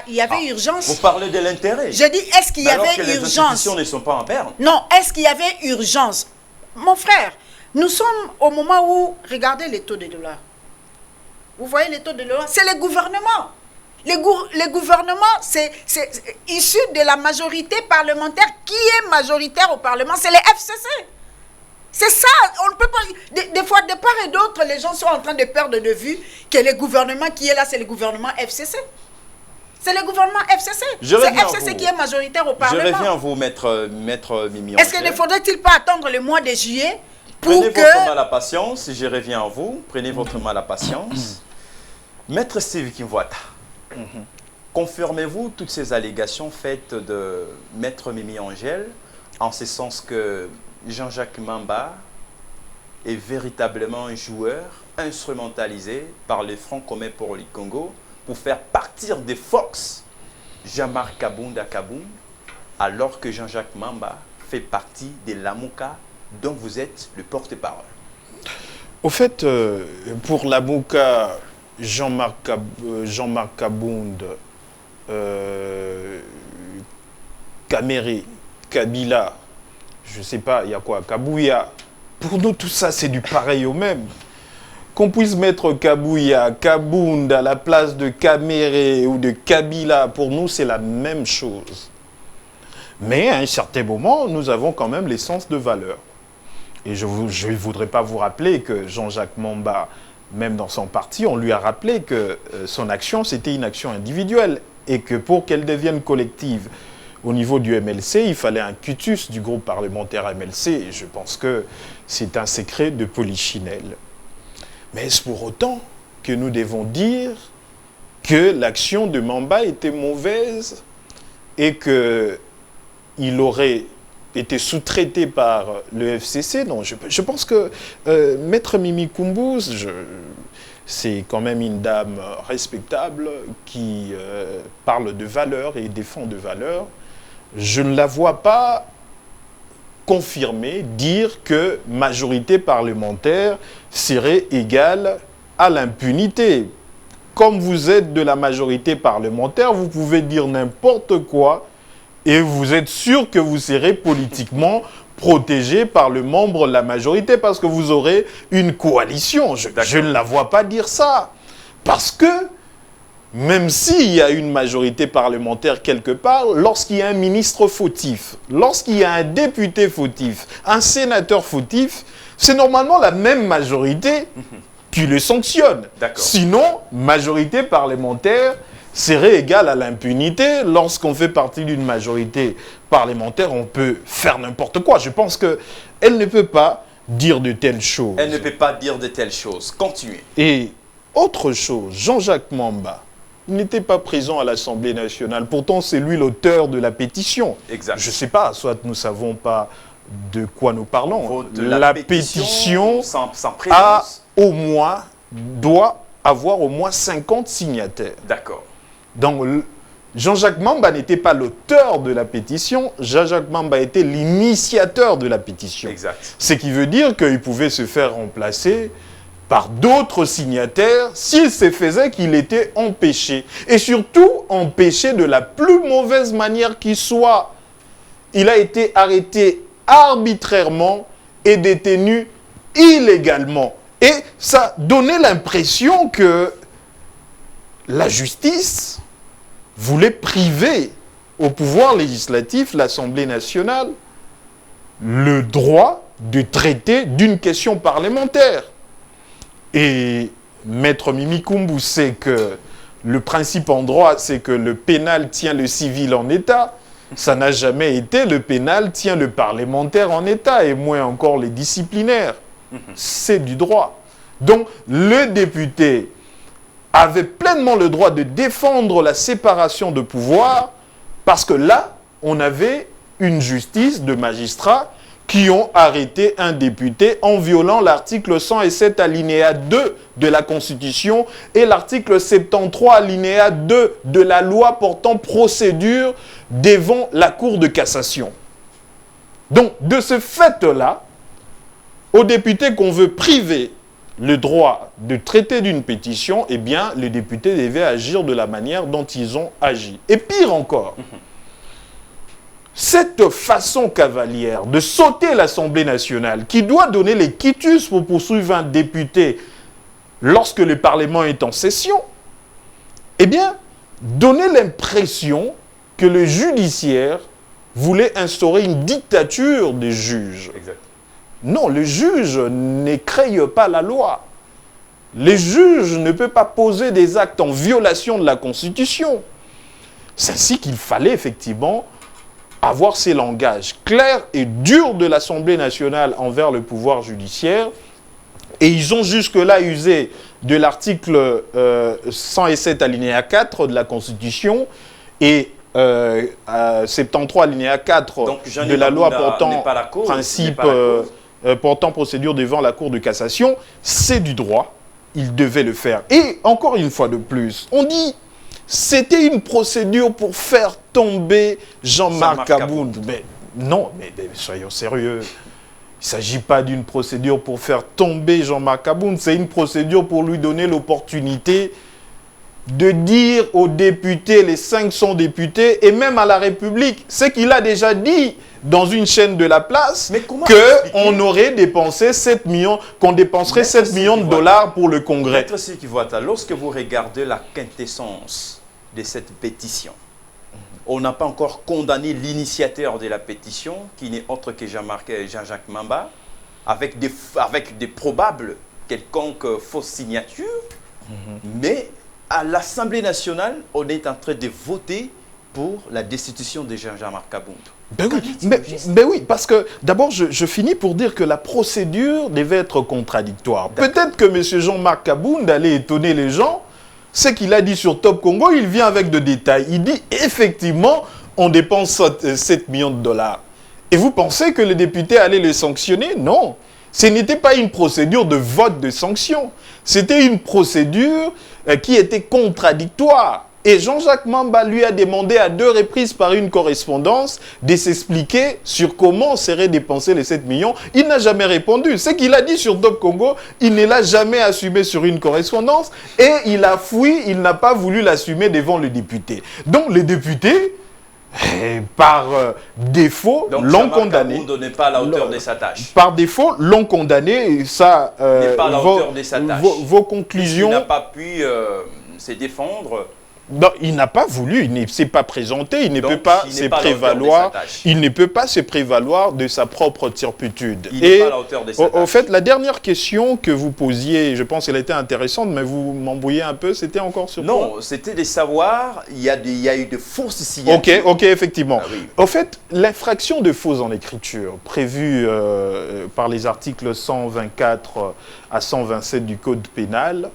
Il y avait urgence. Vous parlez de l'intérêt. Je dis, est-ce qu'il y avait urgence? Les institutions ne sont pas en berne. Non, est-ce qu'il y avait urgence? Mon frère, nous sommes au moment où, regardez les taux de dollars. Vous voyez les taux de dollars? C'est le gouvernement. Le gouvernement, c'est issu de la majorité parlementaire. Qui est majoritaire au Parlement? C'est les FCC. C'est ça, on ne peut pas... Des fois, de part et d'autre, les gens sont en train de perdre de vue que le gouvernement qui est là, c'est le gouvernement FCC. C'est le gouvernement FCC. C'est FCC qui est majoritaire au Parlement. Je reviens à vous, maître Mimi. Est-ce qu'il ne faudrait-il pas attendre le mois de juillet pour Prenez que... votre mal à patience, je reviens à vous. Prenez votre mal à patience. Maître Steve Kimwata, confirmez-vous toutes ces allégations faites de maître Mimi Angèle, en ce sens que Jean-Jacques Mamba est véritablement un joueur instrumentalisé par les Front commun pour le Congo pour faire partir des Fox Jean-Marc Kabounda Kaboum, alors que Jean-Jacques Mamba fait partie de l'Amouka dont vous êtes le porte-parole. Au fait, pour l'Amouka, Jean-Marc Kabounda, Kaméré, Kabila, je ne sais pas, il y a quoi, Kabouya. Pour nous, tout ça, c'est du pareil au même. Qu'on puisse mettre Kabouya, Kabounda à la place de Kaméré ou de Kabila, pour nous, c'est la même chose. Mais à un certain moment, nous avons quand même l'essence de valeur. Et je ne voudrais pas vous rappeler que Jean-Jacques Mamba, même dans son parti, on lui a rappelé que son action, c'était une action individuelle. Et que pour qu'elle devienne collective au niveau du MLC, il fallait un cutus du groupe parlementaire MLC. Et je pense que c'est un secret de polichinelle. Mais est-ce pour autant que nous devons dire que l'action de Mamba était mauvaise et qu'il aurait été sous-traité par le FCC? Non, je pense que Maître Mimi Koumbouz, c'est quand même une dame respectable qui parle de valeurs et défend de valeurs. Je ne la vois pas confirmer, dire que majorité parlementaire serait égale à l'impunité. Comme vous êtes de la majorité parlementaire, vous pouvez dire n'importe quoi et vous êtes sûr que vous serez politiquement protégé par le membre de la majorité parce que vous aurez une coalition. Je ne la vois pas dire ça. Parce que même s'il y a une majorité parlementaire quelque part, lorsqu'il y a un ministre fautif, lorsqu'il y a un député fautif, un sénateur fautif, c'est normalement la même majorité qui le sanctionne. Sinon, majorité parlementaire serait égale à l'impunité. Lorsqu'on fait partie d'une majorité parlementaire, on peut faire n'importe quoi. Je pense qu'elle ne peut pas dire de telles choses. Elle ne peut pas dire de telles choses. Continuez. Et autre chose, Jean-Jacques Mamba, il n'était pas présent à l'Assemblée nationale. Pourtant, c'est lui l'auteur de la pétition. Exact. Je ne sais pas, soit nous ne savons pas de quoi nous parlons. La pétition doit avoir au moins 50 signataires. D'accord. Donc, Jean-Jacques Mamba n'était pas l'auteur de la pétition, Jean-Jacques Mamba était l'initiateur de la pétition. Exact. Ce qui veut dire qu'il pouvait se faire remplacer par d'autres signataires s'il se faisait qu'il était empêché. Et surtout, empêché de la plus mauvaise manière qui soit. Il a été arrêté arbitrairement et détenu illégalement. Et ça donnait l'impression que la justice voulait priver au pouvoir législatif, l'Assemblée nationale, le droit de traiter d'une question parlementaire. Et Maître Mimi Koumbouz sait que le principe en droit, c'est que le pénal tient le civil en état. Ça n'a jamais été le pénal tient le parlementaire en état, et moins encore les disciplinaires. C'est du droit. Donc, le député avait pleinement le droit de défendre la séparation de pouvoir, parce que là, on avait une justice de magistrats qui ont arrêté un député en violant l'article 107 alinéa 2 de la Constitution et l'article 73 alinéa 2 de la loi portant procédure devant la Cour de cassation. Donc, de ce fait-là, aux députés qu'on veut priver le droit de traiter d'une pétition, eh bien, les députés devaient agir de la manière dont ils ont agi. Et pire encore, cette façon cavalière de sauter l'Assemblée nationale, qui doit donner les quitus pour poursuivre un député lorsque le Parlement est en session, eh bien, donnait l'impression que le judiciaire voulait instaurer une dictature des juges. Exact. Non, le juge n'écraye pas la loi. Le juge ne peut pas poser des actes en violation de la Constitution. C'est ainsi qu'il fallait effectivement avoir ces langages clairs et durs de l'Assemblée nationale envers le pouvoir judiciaire. Et ils ont jusque-là usé de l'article 107 alinéa 4 de la Constitution et 73 alinéa 4 Donc, de la loi portant principe portant procédure devant la Cour de cassation. C'est du droit, ils devaient le faire. Et encore une fois de plus, on dit c'était une procédure pour faire tomber Jean-Marc Abound. Mais non, mais soyons sérieux. Il ne s'agit pas d'une procédure pour faire tomber Jean-Marc Abound, c'est une procédure pour lui donner l'opportunité de dire aux députés, les 500 députés, et même à la République, ce qu'il a déjà dit dans une chaîne de la place, qu'on aurait dépensé 7 millions, qu'on dépenserait 7 millions de dollars pour le Congrès. Maître Sikivota, lorsque vous regardez la quintessence de cette pétition, on n'a pas encore condamné l'initiateur de la pétition, qui n'est autre que Jean-Jacques Mamba, avec des probables quelconques fausses signatures, mais à l'Assemblée nationale, on est en train de voter pour la destitution de Jean-Marc Abound. Ben oui, parce que d'abord, je finis pour dire que la procédure devait être contradictoire. Peut-être que M. Jean-Marc Abound allait étonner les gens. Ce qu'il a dit sur Top Congo, il vient avec de détails. Il dit, effectivement, on dépense 7 millions de dollars. Et vous pensez que les députés allaient le sanctionner? Non. Ce n'était pas une procédure de vote de sanction. C'était une procédure qui était contradictoire. Et Jean-Jacques Mamba lui a demandé à 2 reprises par une correspondance de s'expliquer sur comment seraient dépensés les 7 millions. Il n'a jamais répondu. Ce qu'il a dit sur Top Congo, il ne l'a jamais assumé sur une correspondance et il a fui, il n'a pas voulu l'assumer devant le député. Donc les députés, par défaut, l'ont condamné. N'est pas à la hauteur de sa tâche. Par défaut, l'ont condamné. Et ça, n'est pas à la hauteur de sa tâche. Vos conclusions. Il n'a pas pu se défendre. Non, il n'a pas voulu, il ne s'est pas présenté, il ne peut pas se prévaloir, il ne peut pas se prévaloir de sa propre turpitude. Il n'est pas à la hauteur de sa tâche. Au fait, la dernière question que vous posiez, je pense qu'elle était intéressante, mais vous m'embrouillez un peu, c'était encore sur quoi? Non, c'était de savoir, il y a eu de fausses signatures. Ok, effectivement. Ah, oui. Au fait, l'infraction de faux en écriture, prévue par les articles 124 à 127 du Code pénal,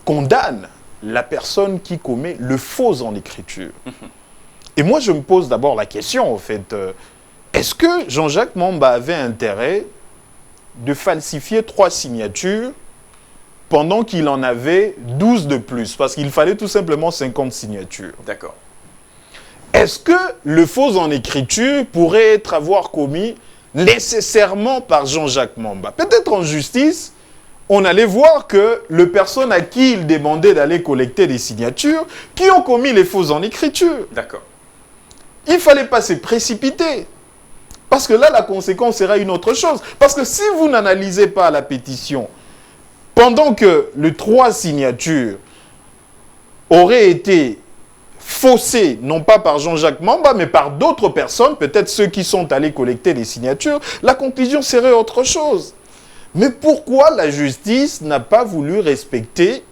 condamne la personne qui commet le faux en écriture. Et moi, je me pose d'abord la question, en fait, est-ce que Jean-Jacques Mamba avait intérêt de falsifier 3 signatures pendant qu'il en avait 12 de plus? Parce qu'il fallait tout simplement 50 signatures. D'accord. Est-ce que le faux en écriture pourrait avoir commis nécessairement par Jean-Jacques Mamba? Peut-être en justice, on allait voir que les personnes à qui il demandait d'aller collecter des signatures, qui ont commis les faux en écriture. D'accord. Il ne fallait pas se précipiter. Parce que là, la conséquence sera une autre chose. Parce que si vous n'analysez pas la pétition, pendant que les 3 signatures auraient été faussées, non pas par Jean-Jacques Mamba, mais par d'autres personnes, peut-être ceux qui sont allés collecter des signatures, la conclusion serait autre chose. Mais pourquoi la justice n'a pas voulu respecter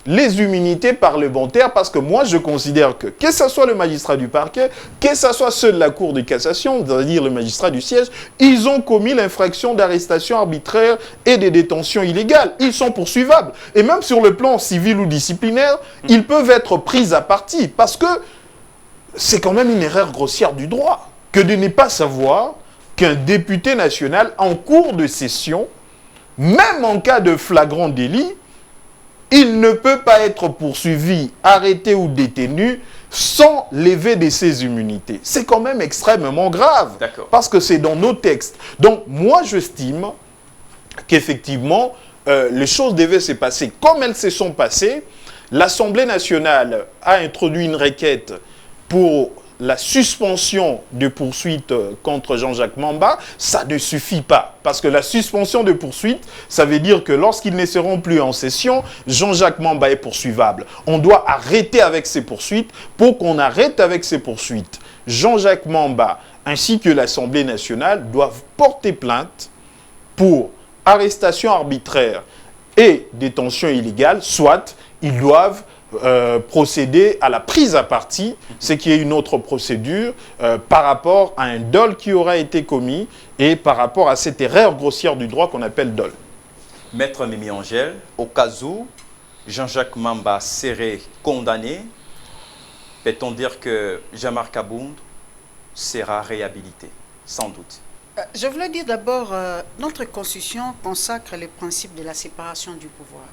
les immunités parlementaires? Parce que moi, je considère que ce soit le magistrat du parquet, que ce soit ceux de la Cour de cassation, c'est-à-dire le magistrat du siège, ils ont commis l'infraction d'arrestation arbitraire et de détention illégale. Ils sont poursuivables. Et même sur le plan civil ou disciplinaire, ils peuvent être pris à partie. Parce que c'est quand même une erreur grossière du droit que de ne pas savoir qu'un député national en cours de session, même en cas de flagrant délit, il ne peut pas être poursuivi, arrêté ou détenu sans lever de ses immunités. C'est quand même extrêmement grave, parce que c'est dans nos textes. Donc, moi, j'estime qu'effectivement, les choses devaient se passer comme elles se sont passées. L'Assemblée nationale a introduit une requête pour la suspension de poursuite contre Jean-Jacques Mamba, ça ne suffit pas. Parce que la suspension de poursuite, ça veut dire que lorsqu'ils ne seront plus en session, Jean-Jacques Mamba est poursuivable. On doit arrêter avec ces poursuites. Pour qu'on arrête avec ces poursuites, Jean-Jacques Mamba ainsi que l'Assemblée nationale doivent porter plainte pour arrestation arbitraire et détention illégale, soit ils doivent procéder à la prise à partie, ce qui est une autre procédure par rapport à un dol qui aura été commis et par rapport à cette erreur grossière du droit qu'on appelle dol. Maître Mimi Angèle, au cas où Jean-Jacques Mamba serait condamné, peut-on dire que Jean-Marc Abound sera réhabilité? Sans doute. Je voulais dire d'abord, notre Constitution consacre les principes de la séparation du pouvoir.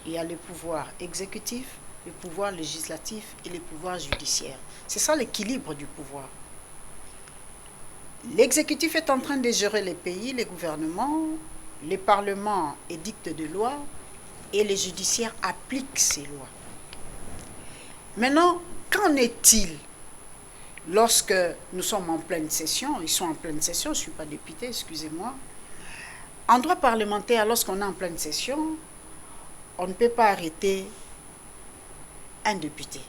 Il y a le pouvoir exécutif, le pouvoir législatif et le pouvoir judiciaire. C'est ça l'équilibre du pouvoir. L'exécutif est en train de gérer les pays, les gouvernements, les parlements édictent des lois et les judiciaires appliquent ces lois. Maintenant, qu'en est-il lorsque nous sommes en pleine session? Ils sont en pleine session, je ne suis pas député, excusez-moi. En droit parlementaire, lorsqu'on est en pleine session, on ne peut pas arrêter un député.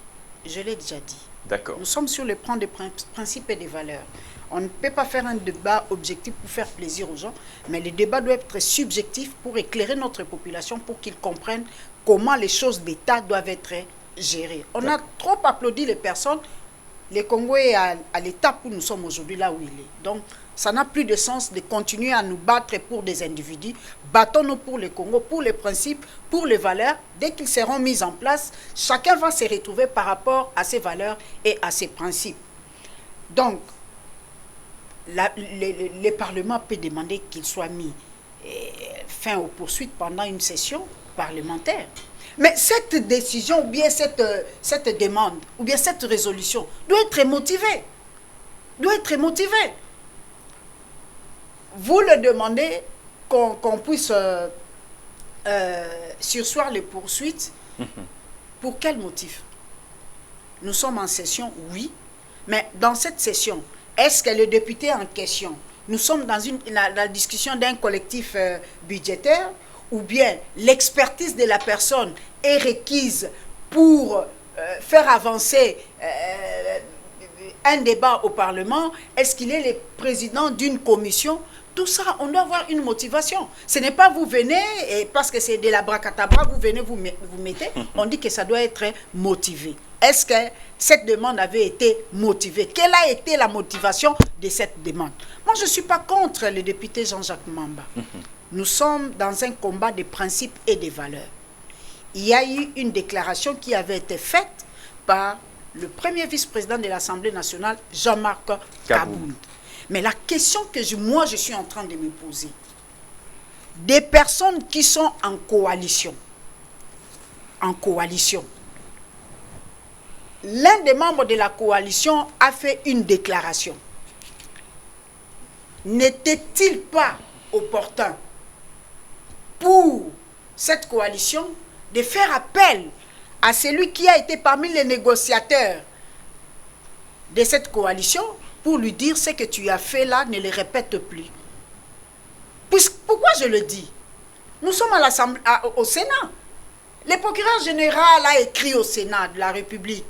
Je l'ai déjà dit. D'accord. Nous sommes sur le plan des principes et des valeurs. On ne peut pas faire un débat objectif pour faire plaisir aux gens, mais le débat doit être subjectif pour éclairer notre population, pour qu'ils comprennent comment les choses d'État doivent être gérées. On a trop applaudi les personnes. Le Congo est à l'étape où nous sommes aujourd'hui, là où il est. Donc, ça n'a plus de sens de continuer à nous battre pour des individus. Battons-nous pour le Congo, pour les principes, pour les valeurs. Dès qu'ils seront mis en place, chacun va se retrouver par rapport à ses valeurs et à ses principes. Donc, le Parlement peut demander qu'il soit mis fin aux poursuites pendant une session parlementaire. Mais cette décision, ou bien cette demande, ou bien cette résolution doit être motivée. Doit être motivée. Vous le demandez qu'on puisse surseoir les poursuites. Pour quel motif? Nous sommes en session, oui. Mais dans cette session, est-ce que le député en question, nous sommes dans la discussion d'un collectif budgétaire, ou bien l'expertise de la personne est requise pour faire avancer un débat au Parlement? Est-ce qu'il est le président d'une commission? Tout ça, on doit avoir une motivation. Ce n'est pas vous venez, et parce que c'est de la bracataba, vous venez, vous mettez. On dit que ça doit être motivé. Est-ce que cette demande avait été motivée? Quelle a été la motivation de cette demande? Moi, je ne suis pas contre le député Jean-Jacques Mamba. Nous sommes dans un combat de principes et de valeurs. Il y a eu une déclaration qui avait été faite par le premier vice-président de l'Assemblée nationale, Jean-Marc Abound. Mais la question que moi je suis en train de me poser, des personnes qui sont en coalition, l'un des membres de la coalition a fait une déclaration. N'était-il pas opportun pour cette coalition de faire appel à celui qui a été parmi les négociateurs de cette coalition pour lui dire ce que tu as fait là, ne le répète plus? Pourquoi je le dis? Nous sommes à l'Assemblée, au Sénat. Le procureur général a écrit au Sénat de la République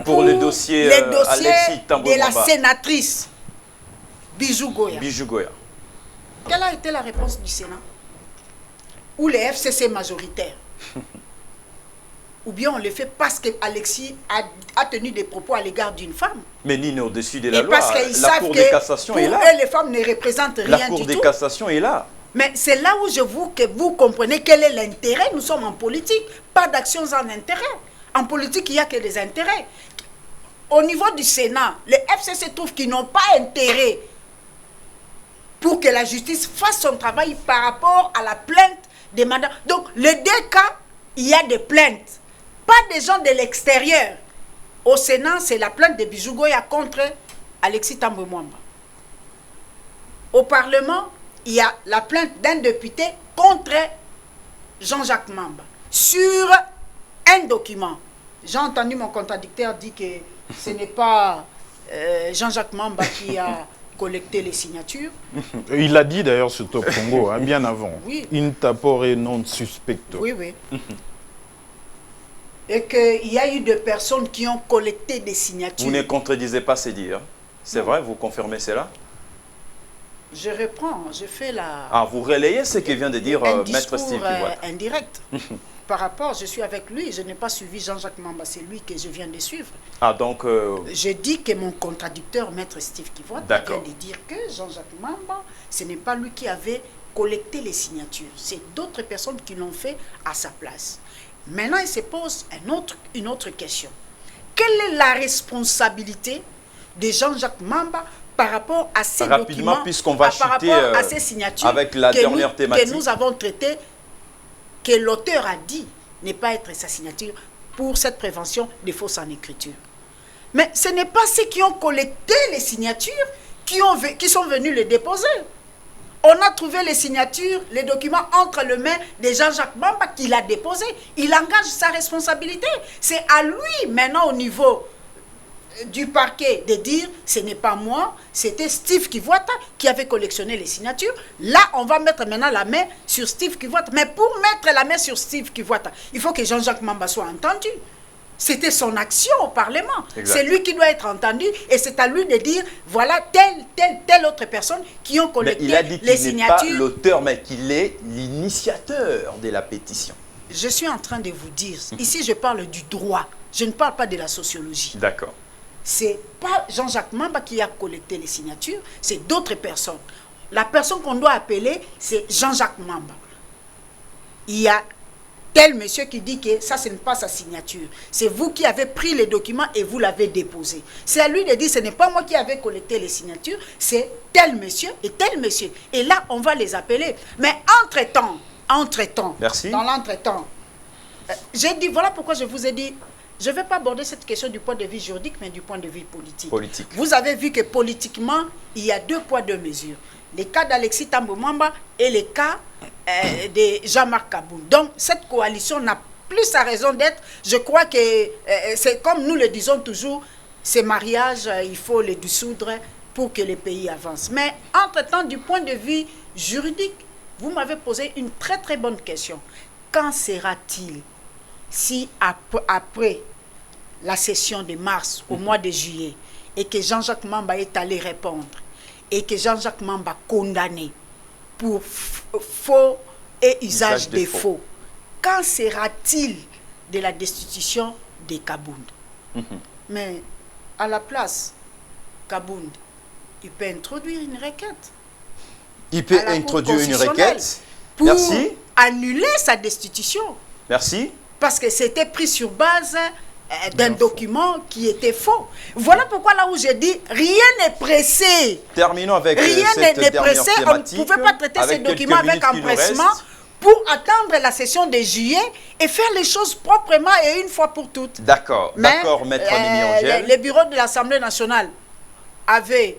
pour le dossier Alexis Tambwe de la Mwamba. sénatrice Bijou Goya. Bijou Goya. Quelle a été la réponse du Sénat? Ou les FCC majoritaires? Ou bien on le fait parce qu'Alexis a tenu des propos à l'égard d'une femme? Mais ni au-dessus de la et loi. Parce qu'ils la savent Cour que de cassation est là. pour eux, les femmes ne représentent rien du tout. La Cour de cassation est là. Mais c'est là où je veux que vous compreniez quel est l'intérêt. Nous sommes en politique, pas d'actions en intérêt. En politique, il n'y a que des intérêts. Au niveau du Sénat, les FCC trouvent qu'ils n'ont pas intérêt pour que la justice fasse son travail par rapport à la plainte des mandats. Donc, les deux cas, il y a des plaintes. Pas des gens de l'extérieur. Au Sénat, c'est la plainte de Bijou Goya contre Alexis Tambwe Mwamba. Au Parlement, il y a la plainte d'un député contre Jean-Jacques Mamba sur un document. J'ai entendu mon contradicteur dire que Ce n'est pas Jean-Jacques Mamba qui a collecté les signatures. Il l'a dit d'ailleurs sur Top Congo, hein, bien avant. Oui. Intapore non suspecto. Oui, oui. Et qu'il y a eu des personnes qui ont collecté des signatures. Vous ne contredisez pas ces dires. C'est vrai, vous confirmez cela? Je reprends, je fais la... Ah, vous relayez ce que vient de dire Maître Steve Kivuat. Indirect. Par rapport, je suis avec lui, je n'ai pas suivi Jean-Jacques Mamba, c'est lui que je viens de suivre. Ah, donc... Je dis que mon contradicteur, Maître Steve Kivuat, vient de dire que Jean-Jacques Mamba, ce n'est pas lui qui avait collecté les signatures. C'est d'autres personnes qui l'ont fait à sa place. Maintenant, il se pose une autre question. Quelle est la responsabilité de Jean-Jacques Mamba par rapport à ces documents, puisqu'on va par chuter, rapport à ces signatures avec la dernière thématique que nous avons traitées, que l'auteur a dit ne pas être sa signature pour cette prévention des fausses en écriture. Mais ce n'est pas ceux qui ont collecté les signatures qui sont venus les déposer. On a trouvé les signatures, les documents entre les mains de Jean-Jacques Mamba qui l'a déposé. Il engage sa responsabilité. C'est à lui maintenant au niveau du parquet de dire ce n'est pas moi, c'était Steve Kivuat qui avait collectionné les signatures. Là, on va mettre maintenant la main sur Steve Kivuat. Mais pour mettre la main sur Steve Kivuat, il faut que Jean-Jacques Mamba soit entendu. C'était son action au Parlement. C'est lui qui doit être entendu et c'est à lui de dire voilà telle autre personne qui ont collecté les signatures. Il a dit qu'il n'est pas l'auteur, mais qu'il est l'initiateur de la pétition. Je suis en train de vous dire, ici je parle du droit, je ne parle pas de la sociologie. D'accord. C'est pas Jean-Jacques Mamba qui a collecté les signatures, c'est d'autres personnes. La personne qu'on doit appeler, c'est Jean-Jacques Mamba. Il y a tel monsieur qui dit que ça, ce n'est pas sa signature. C'est vous qui avez pris les documents et vous l'avez déposé. C'est à lui de dire, ce n'est pas moi qui avais collecté les signatures, c'est tel monsieur et tel monsieur. Et là, on va les appeler. Mais entre-temps, merci. Dans l'entretemps, j'ai dit, voilà pourquoi je vous ai dit, je ne vais pas aborder cette question du point de vue juridique, mais du point de vue politique. Vous avez vu que politiquement, il y a 2 poids 2 mesures. Les cas d'Alexis Thambwe Mwamba et les cas de Jean-Marc Kabound. Donc, cette coalition n'a plus sa raison d'être. Je crois que c'est comme nous le disons toujours, ces mariages, il faut les dissoudre pour que le pays avance. Mais entre-temps, du point de vue juridique, vous m'avez posé une très très bonne question. Quand sera-t-il si après la session de mars, au mois de juillet, et que Jean-Jacques Mamba est allé répondre, et que Jean-Jacques Mamba condamné pour faux et usage des faux, quand sera-t-il de la destitution de Kabound? Mais à la place, Kabound, il peut introduire une requête. Il peut introduire une requête pour annuler sa destitution. Merci. Parce que c'était pris sur base d'un document qui était faux. Voilà pourquoi là où j'ai dit, rien n'est pressé. Terminons avec rien n'est pressé. On ne pouvait pas traiter ces documents avec empressement pour attendre la session de juillet et faire les choses proprement et une fois pour toutes. D'accord, d'accord, Maître Mimi Angèle. Les bureaux de l'Assemblée nationale avaient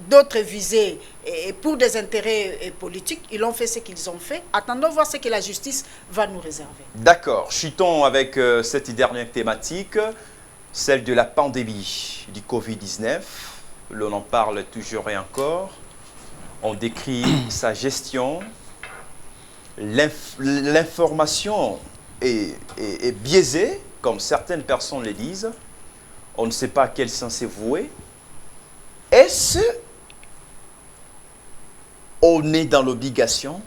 d'autres visées et pour des intérêts politiques, ils ont fait ce qu'ils ont fait. Attendons voir ce que la justice va nous réserver. D'accord. Chutons avec cette dernière thématique, celle de la pandémie du Covid-19. L'on en parle toujours et encore. On décrit sa gestion. L'information est biaisée, comme certaines personnes le disent. On ne sait pas à quel sens c'est voué. Est-ce qu'on est dans l'obligation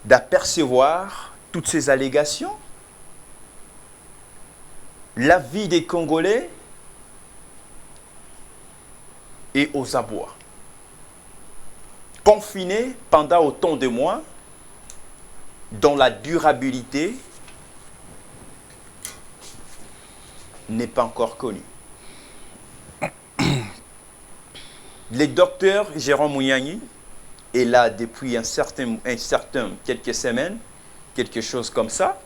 d'apercevoir toutes ces allégations? La vie des Congolais est aux abois. Confinés pendant autant de mois, dont la durabilité n'est pas encore connue. Le docteur Jérôme Mouyani est là depuis quelques semaines, quelque chose comme ça.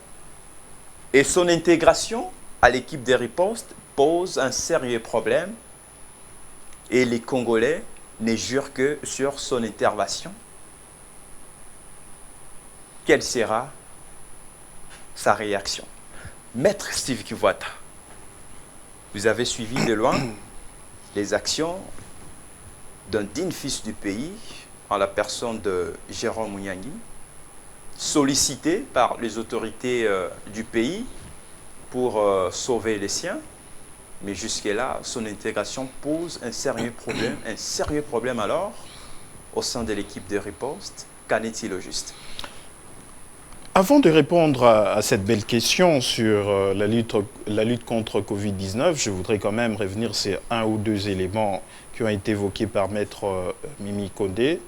Et son intégration à l'équipe de riposte pose un sérieux problème. Et les Congolais ne jurent que sur son intervention. Quelle sera sa réaction? Maître Steve Kivuata, vous avez suivi de loin les actions d'un digne fils du pays, en la personne de Jérôme Mouniangui, sollicité par les autorités du pays pour sauver les siens. Mais jusque-là, son intégration pose un sérieux problème alors, au sein de l'équipe de riposte. Qu'en est-il au juste? Avant de répondre à cette belle question sur la lutte contre Covid-19, je voudrais quand même revenir sur un ou deux éléments qui ont été évoqués par Maître Mimi Condé.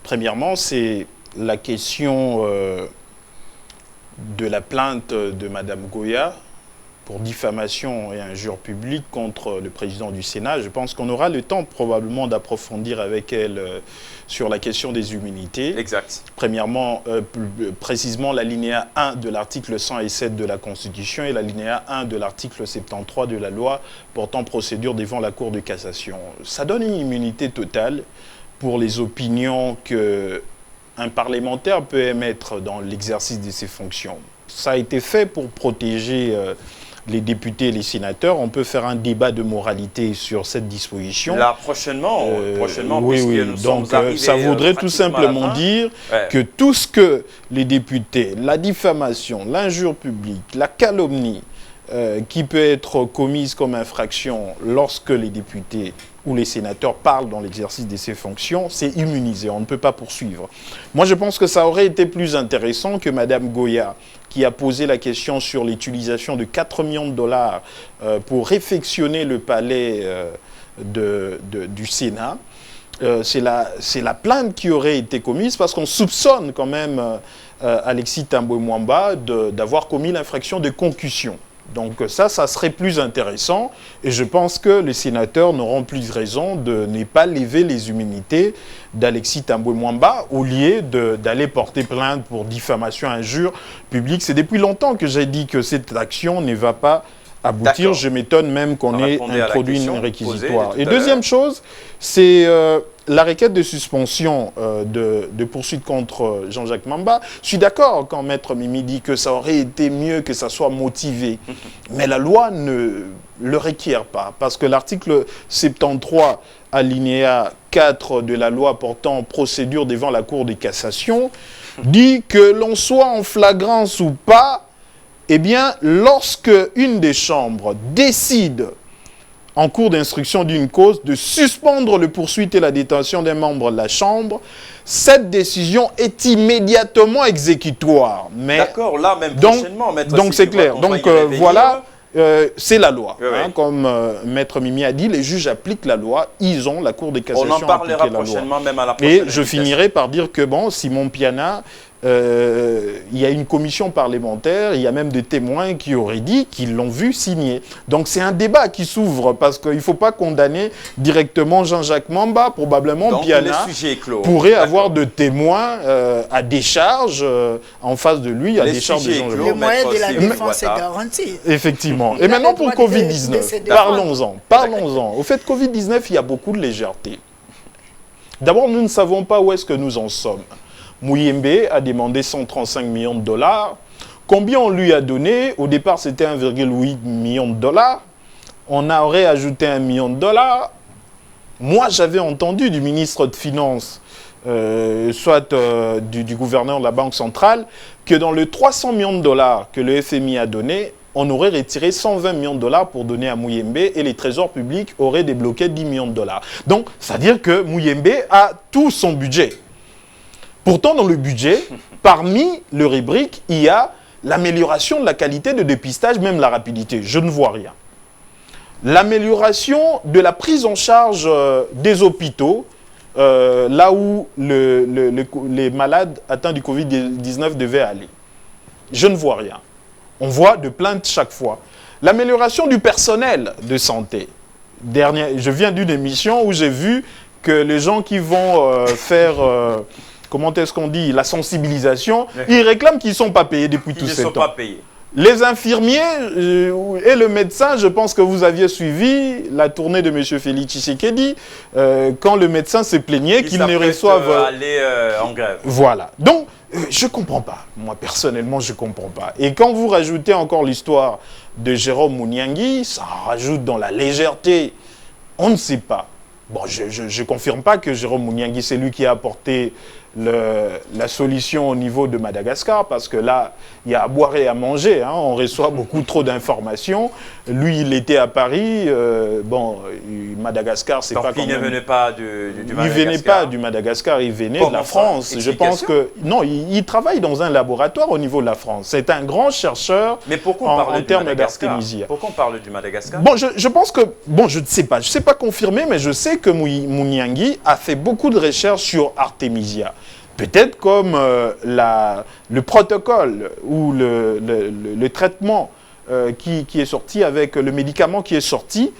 Premièrement, c'est la question de la plainte de Mme Goya pour diffamation et injure publique contre le président du Sénat. Je pense qu'on aura le temps probablement d'approfondir avec elle sur la question des immunités. Exact. Premièrement, précisément l'alinéa 1 de l'article 107 de la Constitution et l'alinéa 1 de l'article 73 de la loi portant procédure devant la Cour de cassation. Ça donne une immunité totale pour les opinions qu'un parlementaire peut émettre dans l'exercice de ses fonctions. Ça a été fait pour protéger les députés et les sénateurs. On peut faire un débat de moralité sur cette disposition. Là, prochainement, oui, oui. Nous donc sommes arrivés, ça voudrait tout simplement dire que tout ce que les députés, la diffamation, l'injure publique, la calomnie, qui peut être commise comme infraction lorsque les députés ou les sénateurs parlent dans l'exercice de ces fonctions, c'est immunisé, on ne peut pas poursuivre. Moi, je pense que ça aurait été plus intéressant que Mme Goya, qui a posé la question sur l'utilisation de 4 millions de dollars pour réfectionner le palais du Sénat. C'est la plainte qui aurait été commise parce qu'on soupçonne quand même Alexis Thambwe Mwamba d'avoir commis l'infraction de concussion. Donc ça serait plus intéressant et je pense que les sénateurs n'auront plus raison de ne pas lever les immunités d'Alexis Thambwe Mwamba au lieu d'aller porter plainte pour diffamation, injure publique. C'est depuis longtemps que j'ai dit que cette action ne va pas aboutir. Je m'étonne même qu'on ait introduit une réquisitoire. Et deuxième chose, c'est la requête de suspension de poursuite contre Jean-Jacques Mamba. Je suis d'accord quand Maître Mimi dit que ça aurait été mieux que ça soit motivé. Mais la loi ne le requiert pas. Parce que l'article 73, alinéa 4 de la loi portant procédure devant la Cour de cassation, dit que l'on soit en flagrance ou pas, eh bien, lorsque une des chambres décide en cours d'instruction d'une cause, de suspendre le poursuite et la détention d'un membre de la Chambre, cette décision est immédiatement exécutoire. D'accord, là même prochainement, Maître. Donc c'est clair. Donc voilà, c'est la loi. Oui, hein, comme Maître Mimi a dit, les juges appliquent la loi, ils ont la Cour de cassation. On en parlera prochainement, même à la prochaine. Et je finirai par dire que, bon, Simon Piana, il y a une commission parlementaire, il y a même des témoins qui auraient dit qu'ils l'ont vu signer. Donc c'est un débat qui s'ouvre parce qu'il ne faut pas condamner directement Jean-Jacques Mamba. Probablement donc, Piana pourrait avoir de témoins à décharge en face de lui, à décharge de Jean-Jacques Mamba. Le moyen de la défense est garanti. Effectivement. Et maintenant pour Covid-19, parlons-en. Au fait, Covid-19, il y a beaucoup de légèreté. D'abord, nous ne savons pas où est-ce que nous en sommes. Mouyembe a demandé 135 millions de dollars. Combien on lui a donné? Au départ, c'était 1,8 million de dollars. On aurait ajouté 1 million de dollars. Moi, j'avais entendu du ministre de Finances, soit du gouverneur de la Banque centrale, que dans les 300 millions de dollars que le FMI a donné, on aurait retiré 120 millions de dollars pour donner à Mouyembe et les trésors publics auraient débloqué 10 millions de dollars. Donc, c'est-à-dire que Mouyembe a tout son budget. Pourtant, dans le budget, parmi les rubriques, il y a l'amélioration de la qualité de dépistage, même la rapidité. Je ne vois rien. L'amélioration de la prise en charge des hôpitaux, là où les malades atteints du Covid-19 devaient aller. Je ne vois rien. On voit de plaintes chaque fois. L'amélioration du personnel de santé. Je viens d'une émission où j'ai vu que les gens qui vont faire... comment est-ce qu'on dit, la sensibilisation, ils réclament qu'ils ne sont pas payés depuis tout ce temps. Ils ne sont pas payés. Les infirmiers et le médecin, je pense que vous aviez suivi la tournée de M. Félix Tshisekedi, quand le médecin se plaignait qu'ils ne reçoivent... aller en grève. Voilà. Donc, Je ne comprends pas. Moi, personnellement, je ne comprends pas. Et quand vous rajoutez encore l'histoire de Jérôme Mouniangui, ça rajoute dans la légèreté. On ne sait pas. Bon, je ne confirme pas que Jérôme Mouniangui, c'est lui qui a apporté la solution au niveau de Madagascar, parce que là, il y a à boire et à manger. Hein. On reçoit beaucoup trop d'informations. Lui, il était à Paris. Madagascar, c'est pas quand même... il ne venait pas du Madagascar. Il ne venait pas du Madagascar, il venait de la France. Je pense que... Non, il travaille dans un laboratoire au niveau de la France. C'est un grand chercheur. Mais pourquoi on parle en termes d'artémisia. Pourquoi on parle du Madagascar? Bon, je pense que... Bon, je ne sais pas. Je ne sais pas confirmer, mais je sais que Mouniangui a fait beaucoup de recherches sur Artemisia. Peut-être comme le protocole ou le traitement qui est sorti avec le médicament qui est sorti,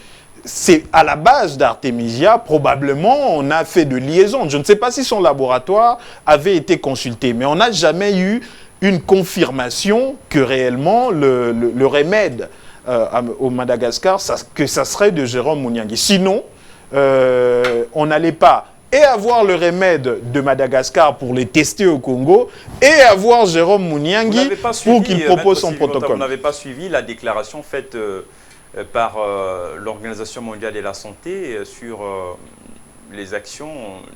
c'est à la base d'Artemisia. Probablement, on a fait de liaison. Je ne sais pas si son laboratoire avait été consulté, mais on n'a jamais eu une confirmation que réellement le remède au Madagascar, que ça serait de Jérôme Mouniangui. Sinon, on n'allait pas et avoir le remède de Madagascar pour les tester au Congo et avoir Jérôme Mouniangui pour qu'il propose son protocole. Vous n'avez pas suivi la déclaration faite par l'Organisation mondiale de la santé sur les actions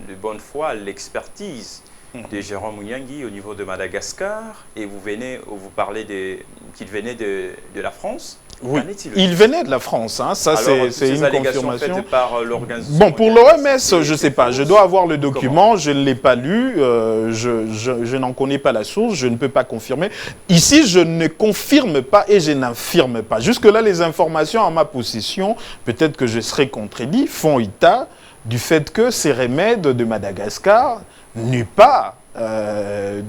de bonne foi, l'expertise de Jérôme Mouniangui au niveau de Madagascar, et vous parlez qu'il venait de la France. Oui, il venait de la France, hein. Ça c'est une confirmation. Par l'organisation. Bon, pour l'OMS, je ne sais pas, je dois avoir le document, je ne l'ai pas lu, je n'en connais pas la source, je ne peux pas confirmer. Ici, je ne confirme pas et je n'infirme pas. Jusque-là, les informations en ma possession, peut-être que je serai contredit, font état du fait que ces remèdes de Madagascar n'eut pas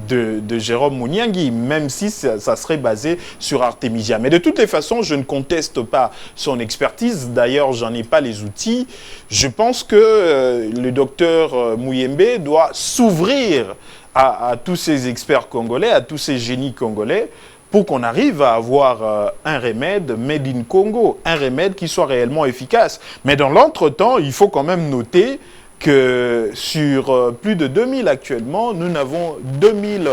de Jérôme Mouniangui, même si ça serait basé sur Artemisia. Mais de toutes les façons, je ne conteste pas son expertise. D'ailleurs, j'en ai pas les outils. Je pense que le docteur Mouyembe doit s'ouvrir à tous ces experts congolais, à tous ces génies congolais, pour qu'on arrive à avoir un remède made in Congo, un remède qui soit réellement efficace. Mais dans l'entretemps, il faut quand même noter que sur plus de 2000 actuellement, nous n'avons 2000